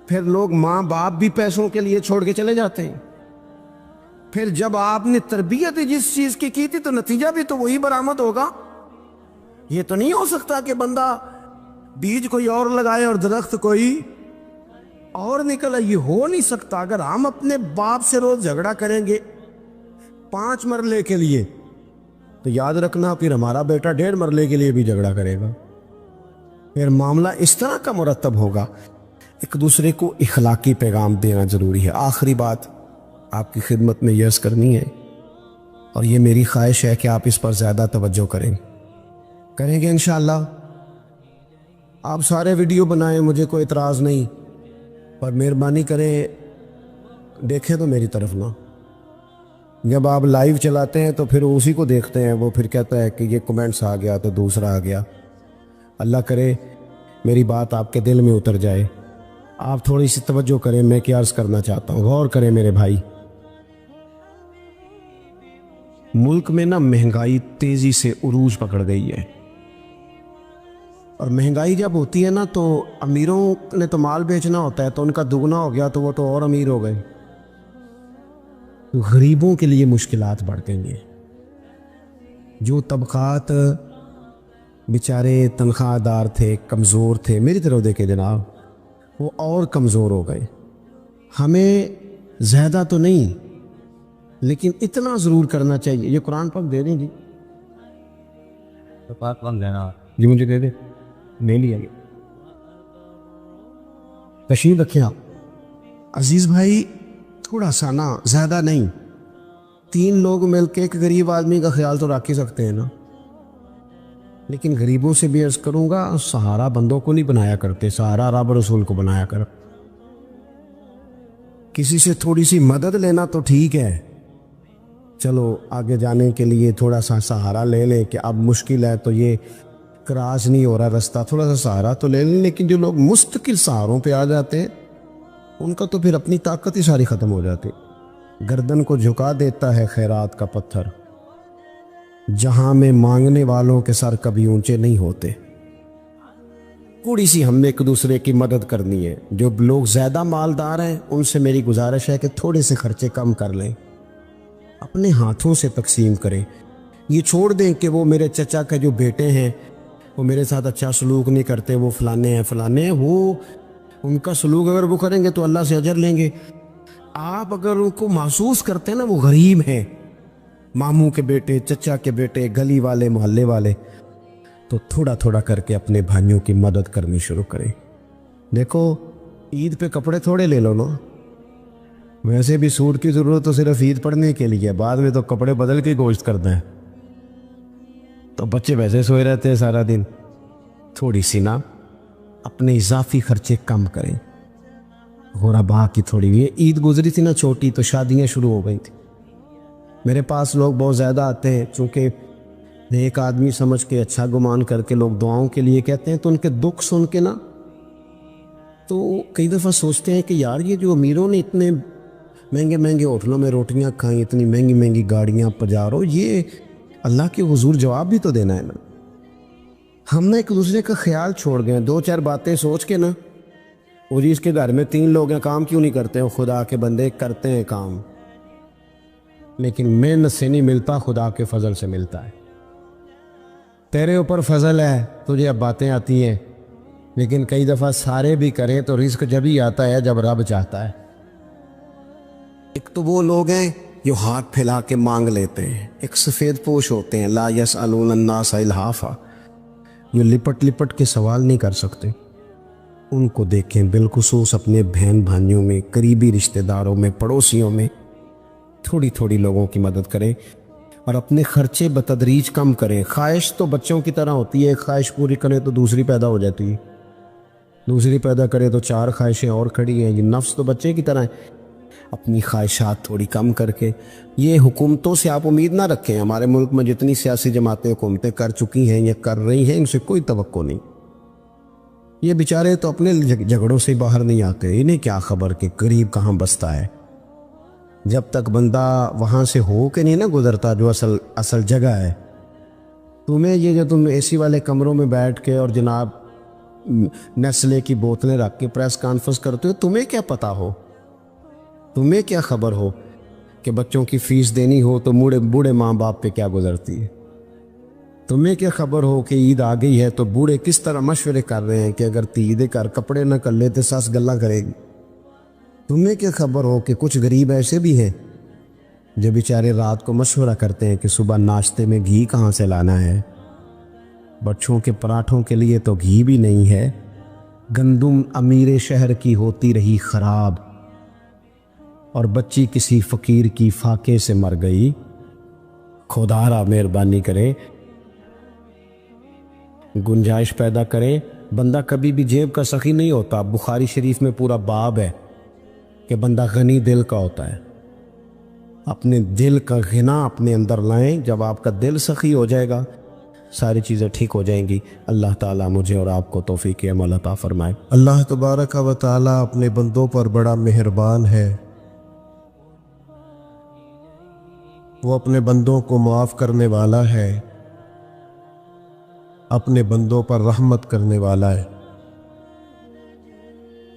پھر لوگ ماں باپ بھی پیسوں کے لیے چھوڑ کے چلے جاتے ہیں۔ پھر جب آپ نے تربیت جس چیز کی تھی تو نتیجہ بھی تو وہی برآمد ہوگا۔ یہ تو نہیں ہو سکتا کہ بندہ بیج کوئی اور لگائے اور درخت کوئی اور نکلے، یہ ہو نہیں سکتا۔ اگر ہم اپنے باپ سے روز جھگڑا کریں گے 5 مرلے کے لیے تو یاد رکھنا پھر ہمارا بیٹا 1.5 مرلے کے لیے بھی جھگڑا کرے گا، پھر معاملہ اس طرح کا مرتب ہوگا۔ ایک دوسرے کو اخلاقی پیغام دینا ضروری ہے۔ آخری بات آپ کی خدمت میں یہ عرض کرنی ہے، اور یہ میری خواہش ہے کہ آپ اس پر زیادہ توجہ کریں گے انشاءاللہ۔ آپ سارے ویڈیو بنائیں، مجھے کوئی اعتراض نہیں، پر مہربانی کریں دیکھیں تو میری طرف نا۔ جب آپ لائیو چلاتے ہیں تو پھر اسی کو دیکھتے ہیں، وہ پھر کہتا ہے کہ یہ کمنٹس آ گیا تو دوسرا آ گیا۔ اللہ کرے میری بات آپ کے دل میں اتر جائے، آپ تھوڑی سی توجہ کریں، میں کیا عرض کرنا چاہتا ہوں، غور کریں میرے بھائی۔ ملک میں نا مہنگائی تیزی سے عروج پکڑ گئی ہے، اور مہنگائی جب ہوتی ہے نا تو امیروں نے تو مال بیچنا ہوتا ہے تو ان کا دگنا ہو گیا تو وہ تو اور امیر ہو گئے، غریبوں کے لیے مشکلات بڑھ گئی ہیں۔ جو طبقات بیچارے تنخواہ دار تھے، کمزور تھے، میری طرف دیکھیں جناب، وہ اور کمزور ہو گئے۔ ہمیں زیادہ تو نہیں لیکن اتنا ضرور کرنا چاہیے۔ یہ قرآن پاک دے دیں جی، پاک بن دینا جی مجھے دے دیں، نہیں لیا گیا، تشریف رکھیں آپ۔ عزیز بھائی تھوڑا سا نا، زیادہ نہیں، 3 لوگ مل کے ایک غریب آدمی کا خیال تو رکھ ہی سکتے ہیں نا، لیکن غریبوں سے بھی عرض کروں گا سہارا بندوں کو نہیں بنایا کرتے، سہارا رب رسول کو بنایا کر۔ کسی سے تھوڑی سی مدد لینا تو ٹھیک ہے، چلو آگے جانے کے لیے تھوڑا سا سہارا لے لیں کہ اب مشکل ہے تو یہ کراس نہیں ہو رہا رستہ، تھوڑا سا سہارا تو لے لیں، لیکن جو لوگ مستقل سہاروں پہ آ جاتے ہیں ان کا تو پھر اپنی طاقت ہی ساری ختم ہو جاتی۔ گردن کو جھکا دیتا ہے خیرات کا پتھر، جہاں میں مانگنے والوں کے سر کبھی اونچے نہیں ہوتے۔ تھوڑی سی ہم نے ایک دوسرے کی مدد کرنی ہے۔ جو لوگ زیادہ مالدار ہیں ان سے میری گزارش ہے کہ تھوڑے سے خرچے کم کر لیں، اپنے ہاتھوں سے تقسیم کریں۔ یہ چھوڑ دیں کہ وہ میرے چچا کے جو بیٹے ہیں وہ میرے ساتھ اچھا سلوک نہیں کرتے، وہ فلانے ہیں، وہ ان کا سلوک اگر وہ کریں گے تو اللہ سے اجر لیں گے۔ آپ اگر ان کو محسوس کرتے ہیں نا وہ غریب ہیں، ماموں کے بیٹے، چچا کے بیٹے، گلی والے، محلے والے، تو تھوڑا تھوڑا کر کے اپنے بھائیوں کی مدد کرنی شروع کریں. دیکھو عید پہ کپڑے تھوڑے لے لو نا, ویسے بھی سوٹ کی ضرورت تو صرف عید پڑھنے کے لیے, بعد میں تو کپڑے بدل کے گوشت کرنا ہے. تو بچے ویسے سوئے رہتے ہیں سارا دن. تھوڑی سی نا اپنے اضافی خرچے کم کریں. غربا کی تھوڑی یہ عید گزری تھی نا چھوٹی, تو شادیاں شروع ہو گئی تھی. میرے پاس لوگ بہت زیادہ آتے ہیں, چونکہ ایک آدمی سمجھ کے اچھا گمان کر کے لوگ دعاؤں کے لیے کہتے ہیں, تو ان کے دکھ سن کے نا تو کئی دفعہ سوچتے ہیں کہ یار یہ جو امیروں نے اتنے مہنگے مہنگے ہوٹلوں میں روٹیاں کھائیں, اتنی مہنگی مہنگی گاڑیاں پجارو, یہ اللہ کے حضور جواب بھی تو دینا ہے نا. ہم نے ایک دوسرے کا خیال چھوڑ گئے, دو چار باتیں سوچ کے نا, وہ جی اس کے گھر میں 3 لوگ ہیں, کام کیوں نہیں کرتے ہیں؟ خدا کے بندے کرتے ہیں کام, لیکن محنت سے نہیں ملتا, خدا کے فضل سے ملتا ہے. تیرے اوپر فضل ہے, تجھے اب باتیں آتی ہیں, لیکن کئی دفعہ سارے بھی کریں تو رزق جب ہی آتا ہے جب رب چاہتا ہے. ایک تو وہ لوگ ہیں جو ہاتھ پھیلا کے مانگ لیتے ہیں, ایک سفید پوش ہوتے ہیں لا یسألون الناس الحافا, جو لپٹ لپٹ کے سوال نہیں کر سکتے. ان کو دیکھیں, بالخصوص اپنے بہن بھائیوں میں, قریبی رشتہ داروں میں, پڑوسیوں میں تھوڑی تھوڑی لوگوں کی مدد کریں اور اپنے خرچے بتدریج کم کریں. خواہش تو بچوں کی طرح ہوتی ہے, ایک خواہش پوری کریں تو دوسری پیدا ہو جاتی ہے, دوسری پیدا کرے تو 4 خواہشیں اور کھڑی ہیں. یہ نفس تو بچے کی طرح ہے. اپنی خواہشات تھوڑی کم کر کے, یہ حکومتوں سے آپ امید نہ رکھیں. ہمارے ملک میں جتنی سیاسی جماعتیں حکومتیں کر چکی ہیں یا کر رہی ہیں, ان سے کوئی توقع نہیں. یہ بیچارے تو اپنے جھگڑوں سے باہر نہیں آتے, انہیں کیا خبر کہ غریب کہاں بستا ہے. جب تک بندہ وہاں سے ہو کے نہیں نا گزرتا جو اصل جگہ ہے. تمہیں یہ جو تم اے سی والے کمروں میں بیٹھ کے اور جناب نیسلے کی بوتلیں رکھ کے پریس کانفرنس کرتے ہو, تمہیں کیا پتا ہو, تمہیں کیا خبر ہو کہ بچوں کی فیس دینی ہو تو بوڑھے ماں باپ پہ کیا گزرتی ہے. تمہیں کیا خبر ہو کہ عید آ گئی ہے تو بوڑھے کس طرح مشورے کر رہے ہیں کہ اگر عید کر کپڑے نہ کر لیتے ساس گلا کرے گی. تمہیں کیا خبر ہو کہ کچھ غریب ایسے بھی ہیں جو بیچارے رات کو مشورہ کرتے ہیں کہ صبح ناشتے میں گھی کہاں سے لانا ہے. بچوں کے پراٹھوں کے لیے تو گھی بھی نہیں ہے. گندم امیر شہر کی ہوتی رہی خراب, اور بچی کسی فقیر کی فاقے سے مر گئی. خدا را مہربانی کرے, گنجائش پیدا کریں. بندہ کبھی بھی جیب کا سخی نہیں ہوتا. بخاری شریف میں پورا باب ہے کہ بندہ غنی دل کا ہوتا ہے. اپنے دل کا غنا اپنے اندر لائیں. جب آپ کا دل سخی ہو جائے گا ساری چیزیں ٹھیک ہو جائیں گی. اللہ تعالیٰ مجھے اور آپ کو توفیق عمل عطا فرمائے. اللہ تبارک و تعالیٰ اپنے بندوں پر بڑا مہربان ہے. وہ اپنے بندوں کو معاف کرنے والا ہے, اپنے بندوں پر رحمت کرنے والا ہے.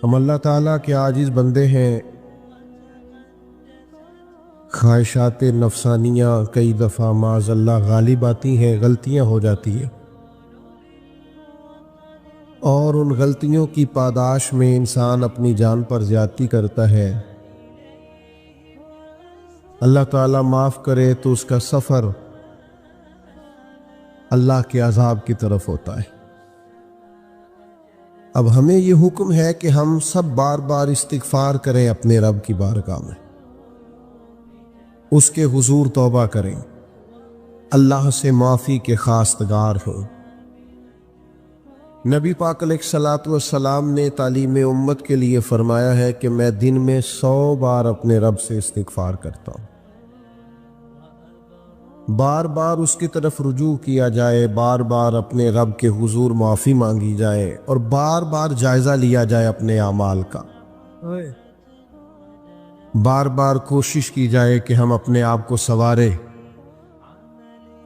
ہم اللہ تعالیٰ کے عاجز بندے ہیں. خواہشات نفسانیہ کئی دفعہ معاذ اللہ غالب آتی ہیں, غلطیاں ہو جاتی ہیں, اور ان غلطیوں کی پاداش میں انسان اپنی جان پر زیادتی کرتا ہے. اللہ تعالیٰ معاف کرے تو اس کا سفر اللہ کے عذاب کی طرف ہوتا ہے. اب ہمیں یہ حکم ہے کہ ہم سب بار بار استغفار کریں اپنے رب کی بارگاہ میں, اس کے حضور توبہ کریں, اللہ سے معافی کے خواستگار ہوں. نبی پاک علیہ الصلوۃ والسلام نے تعلیم امت کے لیے فرمایا ہے کہ میں دن میں 100 بار اپنے رب سے استغفار کرتا ہوں. بار بار اس کی طرف رجوع کیا جائے, بار بار اپنے رب کے حضور معافی مانگی جائے, اور بار بار جائزہ لیا جائے اپنے اعمال کا. بار بار کوشش کی جائے کہ ہم اپنے آپ کو سنواریں,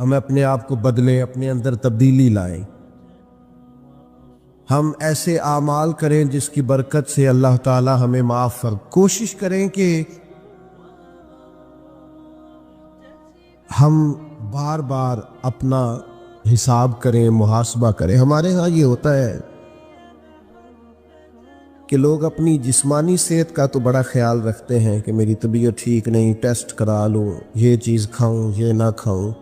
ہم اپنے آپ کو بدلیں, اپنے اندر تبدیلی لائیں. ہم ایسے اعمال کریں جس کی برکت سے اللہ تعالی ہمیں معاف فرمائے. کوشش کریں کہ ہم بار بار اپنا حساب کریں, محاسبہ کریں. ہمارے ہاں یہ ہوتا ہے کہ لوگ اپنی جسمانی صحت کا تو بڑا خیال رکھتے ہیں کہ میری طبیعت ٹھیک نہیں, ٹیسٹ کرا لوں, یہ چیز کھاؤں, یہ نہ کھاؤں.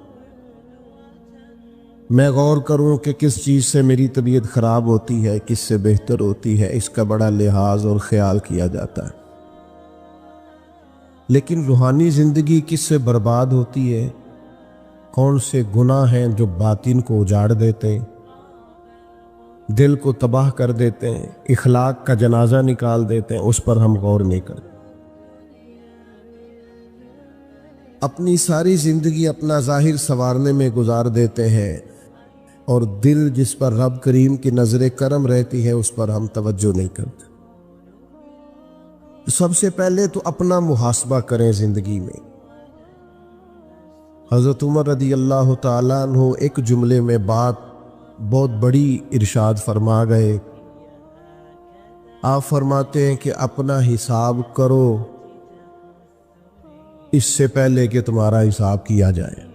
میں غور کروں کہ کس چیز سے میری طبیعت خراب ہوتی ہے، کس سے بہتر ہوتی ہے، اس کا بڑا لحاظ اور خیال کیا جاتا ہے۔ لیکن روحانی زندگی کس سے برباد ہوتی ہے؟ کون سے گناہ ہیں جو باطن کو اجاڑ دیتے ہیں، دل کو تباہ کر دیتے ہیں، اخلاق کا جنازہ نکال دیتے ہیں، اس پر ہم غور نہیں کرتے۔ اپنی ساری زندگی اپنا ظاہر سنوارنے میں گزار دیتے ہیں، اور دل جس پر رب کریم کی نظر کرم رہتی ہے اس پر ہم توجہ نہیں کرتے۔ سب سے پہلے تو اپنا محاسبہ کریں زندگی میں۔ حضرت عمر رضی اللہ تعالیٰ عنہ ایک جملے میں بات بہت بڑی ارشاد فرما گئے۔ آپ فرماتے ہیں کہ اپنا حساب کرو اس سے پہلے کہ تمہارا حساب کیا جائے،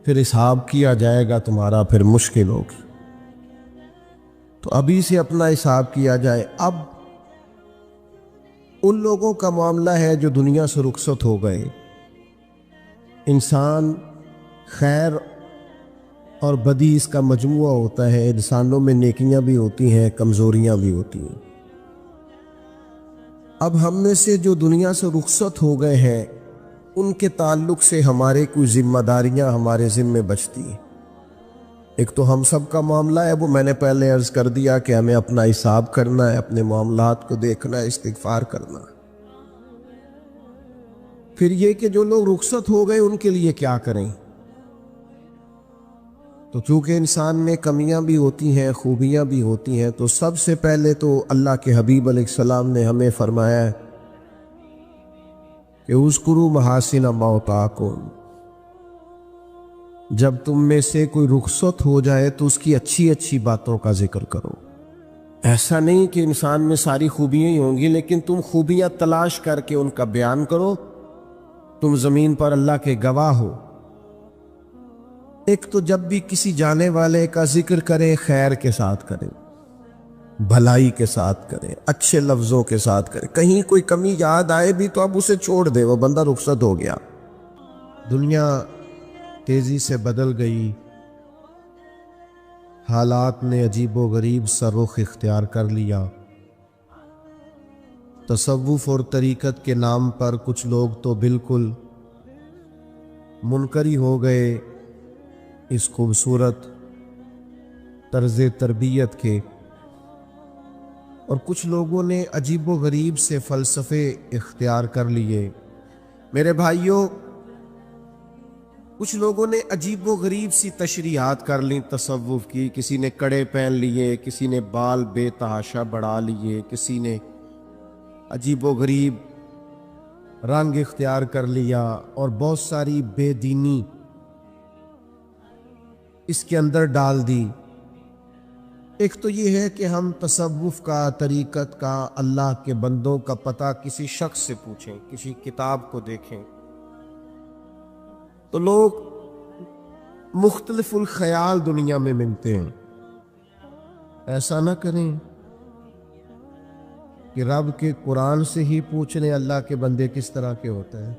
پھر حساب کیا جائے گا تمہارا پھر مشکل ہوگی، تو ابھی سے اپنا حساب کیا جائے۔ اب ان لوگوں کا معاملہ ہے جو دنیا سے رخصت ہو گئے۔ انسان خیر اور بدی اس کا مجموعہ ہوتا ہے، انسانوں میں نیکیاں بھی ہوتی ہیں، کمزوریاں بھی ہوتی ہیں۔ اب ہم میں سے جو دنیا سے رخصت ہو گئے ہیں ان کے تعلق سے ہمارے کوئی ذمہ داریاں ہمارے ذمے بچتی ہیں۔ ایک تو ہم سب کا معاملہ ہے، وہ میں نے پہلے عرض کر دیا کہ ہمیں اپنا حساب کرنا ہے، اپنے معاملات کو دیکھنا ہے، استغفار کرنا ہے۔ پھر یہ کہ جو لوگ رخصت ہو گئے ان کے لیے کیا کریں؟ تو چونکہ انسان میں کمیاں بھی ہوتی ہیں، خوبیاں بھی ہوتی ہیں، تو سب سے پہلے تو اللہ کے حبیب علیہ السلام نے ہمیں فرمایا ہے کہ اذکروا محاسن موتاکم، جب تم میں سے کوئی رخصت ہو جائے تو اس کی اچھی اچھی باتوں کا ذکر کرو۔ ایسا نہیں کہ انسان میں ساری خوبیاں ہی ہوں گی، لیکن تم خوبیاں تلاش کر کے ان کا بیان کرو، تم زمین پر اللہ کے گواہ ہو۔ ایک تو جب بھی کسی جانے والے کا ذکر کریں خیر کے ساتھ کریں، بھلائی کے ساتھ کریں، اچھے لفظوں کے ساتھ کریں۔ کہیں کوئی کمی یاد آئے بھی تو اب اسے چھوڑ دے، وہ بندہ رخصت ہو گیا۔ دنیا تیزی سے بدل گئی، حالات نے عجیب و غریب سا رخ اختیار کر لیا۔ تصوف اور طریقت کے نام پر کچھ لوگ تو بالکل منکری ہو گئے اس خوبصورت طرز تربیت کے، اور کچھ لوگوں نے عجیب و غریب سے فلسفے اختیار کر لیے۔ میرے بھائیوں، کچھ لوگوں نے عجیب و غریب سی تشریحات کر لیں تصوف کی، کسی نے کڑے پہن لیے، کسی نے بال بے تحاشا بڑھا لیے، کسی نے عجیب و غریب رنگ اختیار کر لیا، اور بہت ساری بے دینی اس کے اندر ڈال دی۔ ایک تو یہ ہے کہ ہم تصوف کا، طریقت کا، اللہ کے بندوں کا پتہ کسی شخص سے پوچھیں، کسی کتاب کو دیکھیں، تو لوگ مختلف الخیال دنیا میں ملتے ہیں۔ ایسا نہ کریں کہ رب کے قرآن سے ہی پوچھ لیں اللہ کے بندے کس طرح کے ہوتے ہیں،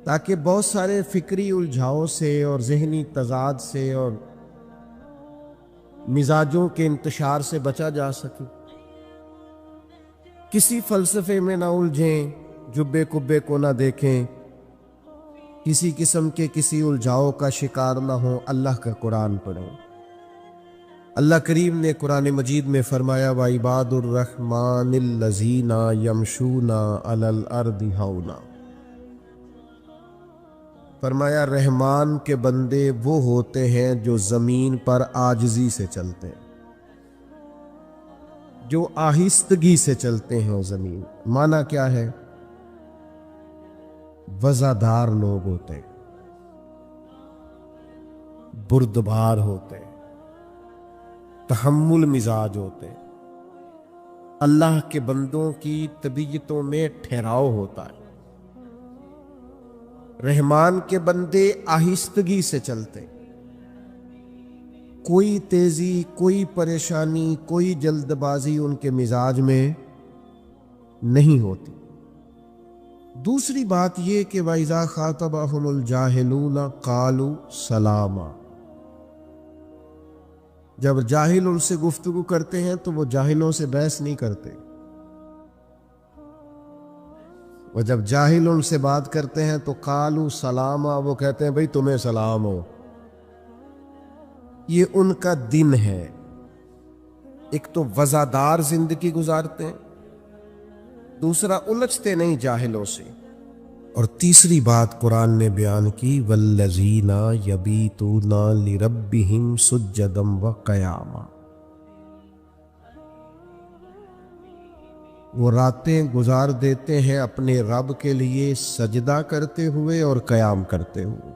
تاکہ بہت سارے فکری الجھاؤ سے اور ذہنی تضاد سے اور مزاجوں کے انتشار سے بچا جا سکے۔ کسی فلسفے میں نہ الجھیں، جبے کبے کو نہ دیکھیں، کسی قسم کے کسی الجھاؤ کا شکار نہ ہوں، اللہ کا قرآن پڑھیں۔ اللہ کریم نے قرآن مجید میں فرمایا وَعِبَادُ الرَّحْمَنِ الَّذِينَ يَمْشُونَ عَلَى الْأَرْضِ هَوْنًا، فرمایا رحمان کے بندے وہ ہوتے ہیں جو زمین پر عاجزی سے چلتے ہیں، جو آہستگی سے چلتے ہیں۔ زمین معنی کیا ہے؟ وزادار لوگ ہوتے ہیں، بردبار ہوتے ہیں، تحمل مزاج ہوتے ہیں۔ اللہ کے بندوں کی طبیعتوں میں ٹھہراؤ ہوتا ہے۔ رحمان کے بندے آہستگی سے چلتے، کوئی تیزی، کوئی پریشانی، کوئی جلد بازی ان کے مزاج میں نہیں ہوتی۔ دوسری بات یہ کہ وَإِذَا خَاطَبَهُمُ الْجَاهِلُونَ قَالُوا سَلَامًا، جب جاہل ان سے گفتگو کرتے ہیں تو وہ جاہلوں سے بحث نہیں کرتے، اور جب جاہل ان سے بات کرتے ہیں تو قالوا سلاما، وہ کہتے ہیں بھئی تمہیں سلام ہو۔ یہ ان کا دن ہے، ایک تو وزادار زندگی گزارتے ہیں، دوسرا الجھتے نہیں جاہلوں سے، اور تیسری بات قرآن نے بیان کی والذین یبیتون لربہم سجدا وقیاما، وہ راتیں گزار دیتے ہیں اپنے رب کے لیے سجدہ کرتے ہوئے اور قیام کرتے ہوئے۔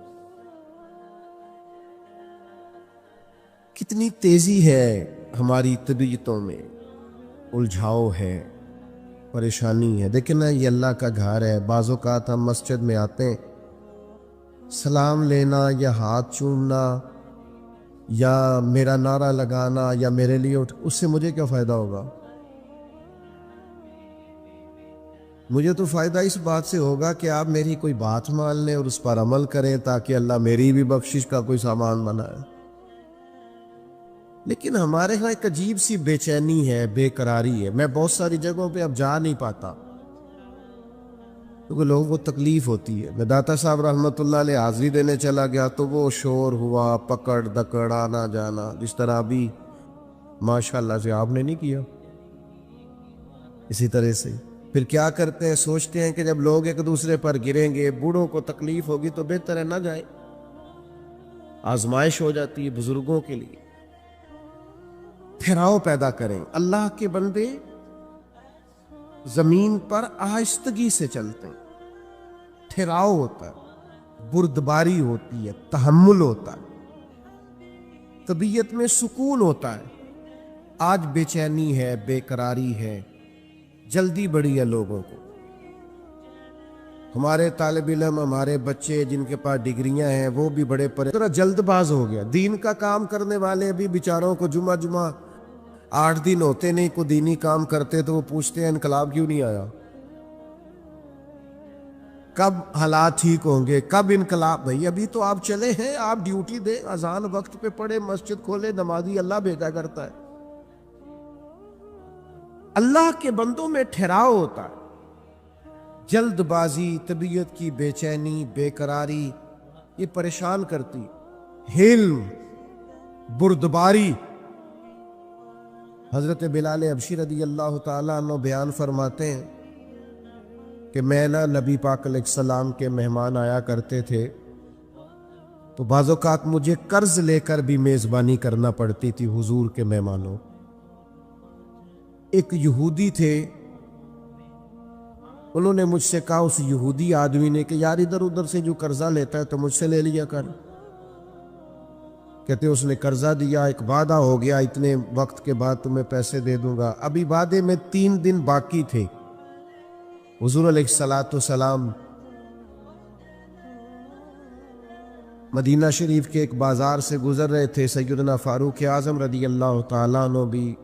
کتنی تیزی ہے ہماری طبیعتوں میں، الجھاؤ ہے، پریشانی ہے۔ دیکھیں نا، یہ اللہ کا گھر ہے، بعض اوقات ہم مسجد میں آتے ہیں، سلام لینا یا ہاتھ چومنا یا میرا نعرہ لگانا یا میرے لیے اس سے مجھے کیا فائدہ ہوگا؟ مجھے تو فائدہ اس بات سے ہوگا کہ آپ میری کوئی بات مان لیں اور اس پر عمل کریں تاکہ اللہ میری بھی بخشش کا کوئی سامان بنائے۔ لیکن ہمارے ہاں ایک عجیب سی بے چینی ہے، بے قراری ہے۔ میں بہت ساری جگہوں پہ اب جا نہیں پاتا کیونکہ لوگوں کو تکلیف ہوتی ہے۔ میں داتا صاحب رحمۃ اللہ علیہ حاضری دینے چلا گیا تو وہ شور ہوا، پکڑ دکڑ، آنا جانا، جس طرح ابھی ماشاءاللہ سے آپ نے نہیں کیا، اسی طرح سے پھر کیا کرتے ہیں، سوچتے ہیں کہ جب لوگ ایک دوسرے پر گریں گے، بوڑھوں کو تکلیف ہوگی تو بہتر ہے نہ جائیں، آزمائش ہو جاتی ہے بزرگوں کے لیے۔ ٹھہراؤ پیدا کریں۔ اللہ کے بندے زمین پر آہستگی سے چلتے ہیں، ٹھہراؤ ہوتا ہے، بردباری ہوتی ہے، تحمل ہوتا ہے، طبیعت میں سکون ہوتا ہے۔ آج بے چینی ہے، بے قراری ہے، جلدی بڑی ہے لوگوں کو۔ ہمارے طالب علم، ہمارے بچے جن کے پاس ڈگریاں ہیں، وہ بھی بڑے ذرا جلد باز ہو گیا۔ دین کا کام کرنے والے بھی بیچاروں کو جمعہ 8 دن ہوتے نہیں کوئی دینی کام کرتے تو وہ پوچھتے ہیں انقلاب کیوں نہیں آیا، کب حالات ٹھیک ہوں گے، کب انقلاب؟ بھائی ابھی تو آپ چلے ہیں، آپ ڈیوٹی دیں، اذان وقت پہ پڑھے، مسجد کھولے، نمازی اللہ بھیجا کرتا ہے۔ اللہ کے بندوں میں ٹھہراؤ ہوتا ہے، جلد بازی، طبیعت کی بے چینی، بے قراری یہ پریشان کرتی۔ حلم، بردباری۔ حضرت بلال حبشی رضی اللہ تعالیٰ عنہ بیان فرماتے ہیں کہ میں نبی پاک علیہ السلام کے مہمان آیا کرتے تھے تو بعض اوقات مجھے قرض لے کر بھی میزبانی کرنا پڑتی تھی حضور کے مہمانوں۔ ایک یہودی تھے، انہوں نے مجھ سے کہا، اس یہودی آدمی نے، کہ یار ادھر ادھر سے جو قرضہ لیتا ہے تو مجھ سے لے لیا کر۔ کہتے اس نے قرضہ دیا، ایک وعدہ ہو گیا اتنے وقت کے بعد تمہیں پیسے دے دوں گا، ابھی وعدے میں 3 دن باقی تھے۔ حضور علیہ السلام مدینہ شریف کے ایک بازار سے گزر رہے تھے، سیدنا فاروق اعظم رضی اللہ تعالیٰ عنہ بھی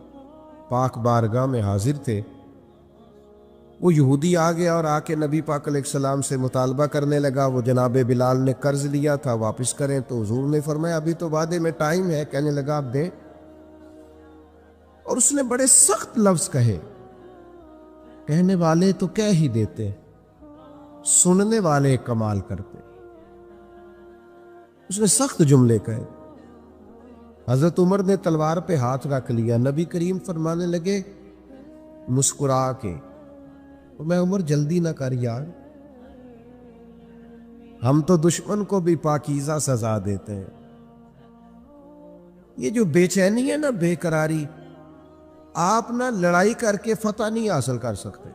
پاک بارگاہ میں حاضر تھے۔ وہ یہودی آ گیا اور آ کے نبی پاک علیہ السلام سے مطالبہ کرنے لگا، وہ جناب بلال نے قرض لیا تھا واپس کریں، تو حضور نے فرمایا ابھی تو وعدے میں ٹائم ہے، کہنے لگا آپ دیں، اور اس نے بڑے سخت لفظ کہے۔ کہنے والے تو کہہ ہی دیتے، سننے والے کمال کرتے۔ اس نے سخت جملے کہے۔ حضرت عمر نے تلوار پہ ہاتھ رکھ لیا، نبی کریم فرمانے لگے مسکرا کے، میں عمر جلدی نہ کر یار، ہم تو دشمن کو بھی پاکیزہ سزا دیتے ہیں۔ یہ جو بے چینی ہے نا، بے قراری، آپ نہ لڑائی کر کے فتح نہیں حاصل کر سکتے،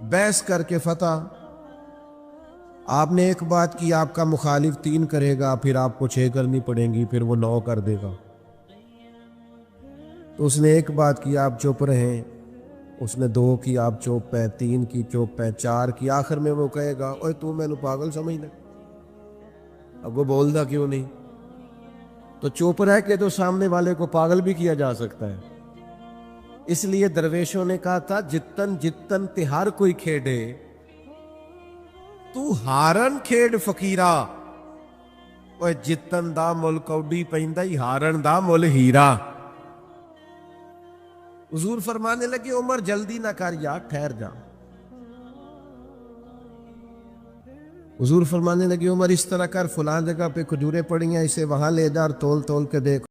بحث کر کے فتح۔ آپ نے ایک بات کی، آپ کا مخالف 3 کرے گا، پھر آپ کو 6 کرنی پڑیں گی، پھر وہ 9 کر دے گا۔ تو اس نے ایک بات کی، آپ چپ رہیں، اس نے 2 کی، آپ چپ ہیں، 3 کی چپ ہیں، 4 کی، آخر میں وہ کہے گا اوے تو میں نے پاگل سمجھنا، اب وہ بولتا کیوں نہیں؟ تو چپ رہ کے تو سامنے والے کو پاگل بھی کیا جا سکتا ہے۔ اس لیے درویشوں نے کہا تھا جتن جتن تہار کوئی کھیڑے تو ہارن کھیڑ فقیرا، اوے جتن دا مل کوڈی پیندا ہی ہارن دا مل ہیرا۔ حضور فرمانے لگے عمر جلدی نہ کر یار، ٹھہر جا۔ حضور فرمانے لگے عمر اس طرح کر، فلاں جگہ پہ کھجوریں پڑی ہیں، اسے وہاں لے جا اور تول تول کے دیکھ۔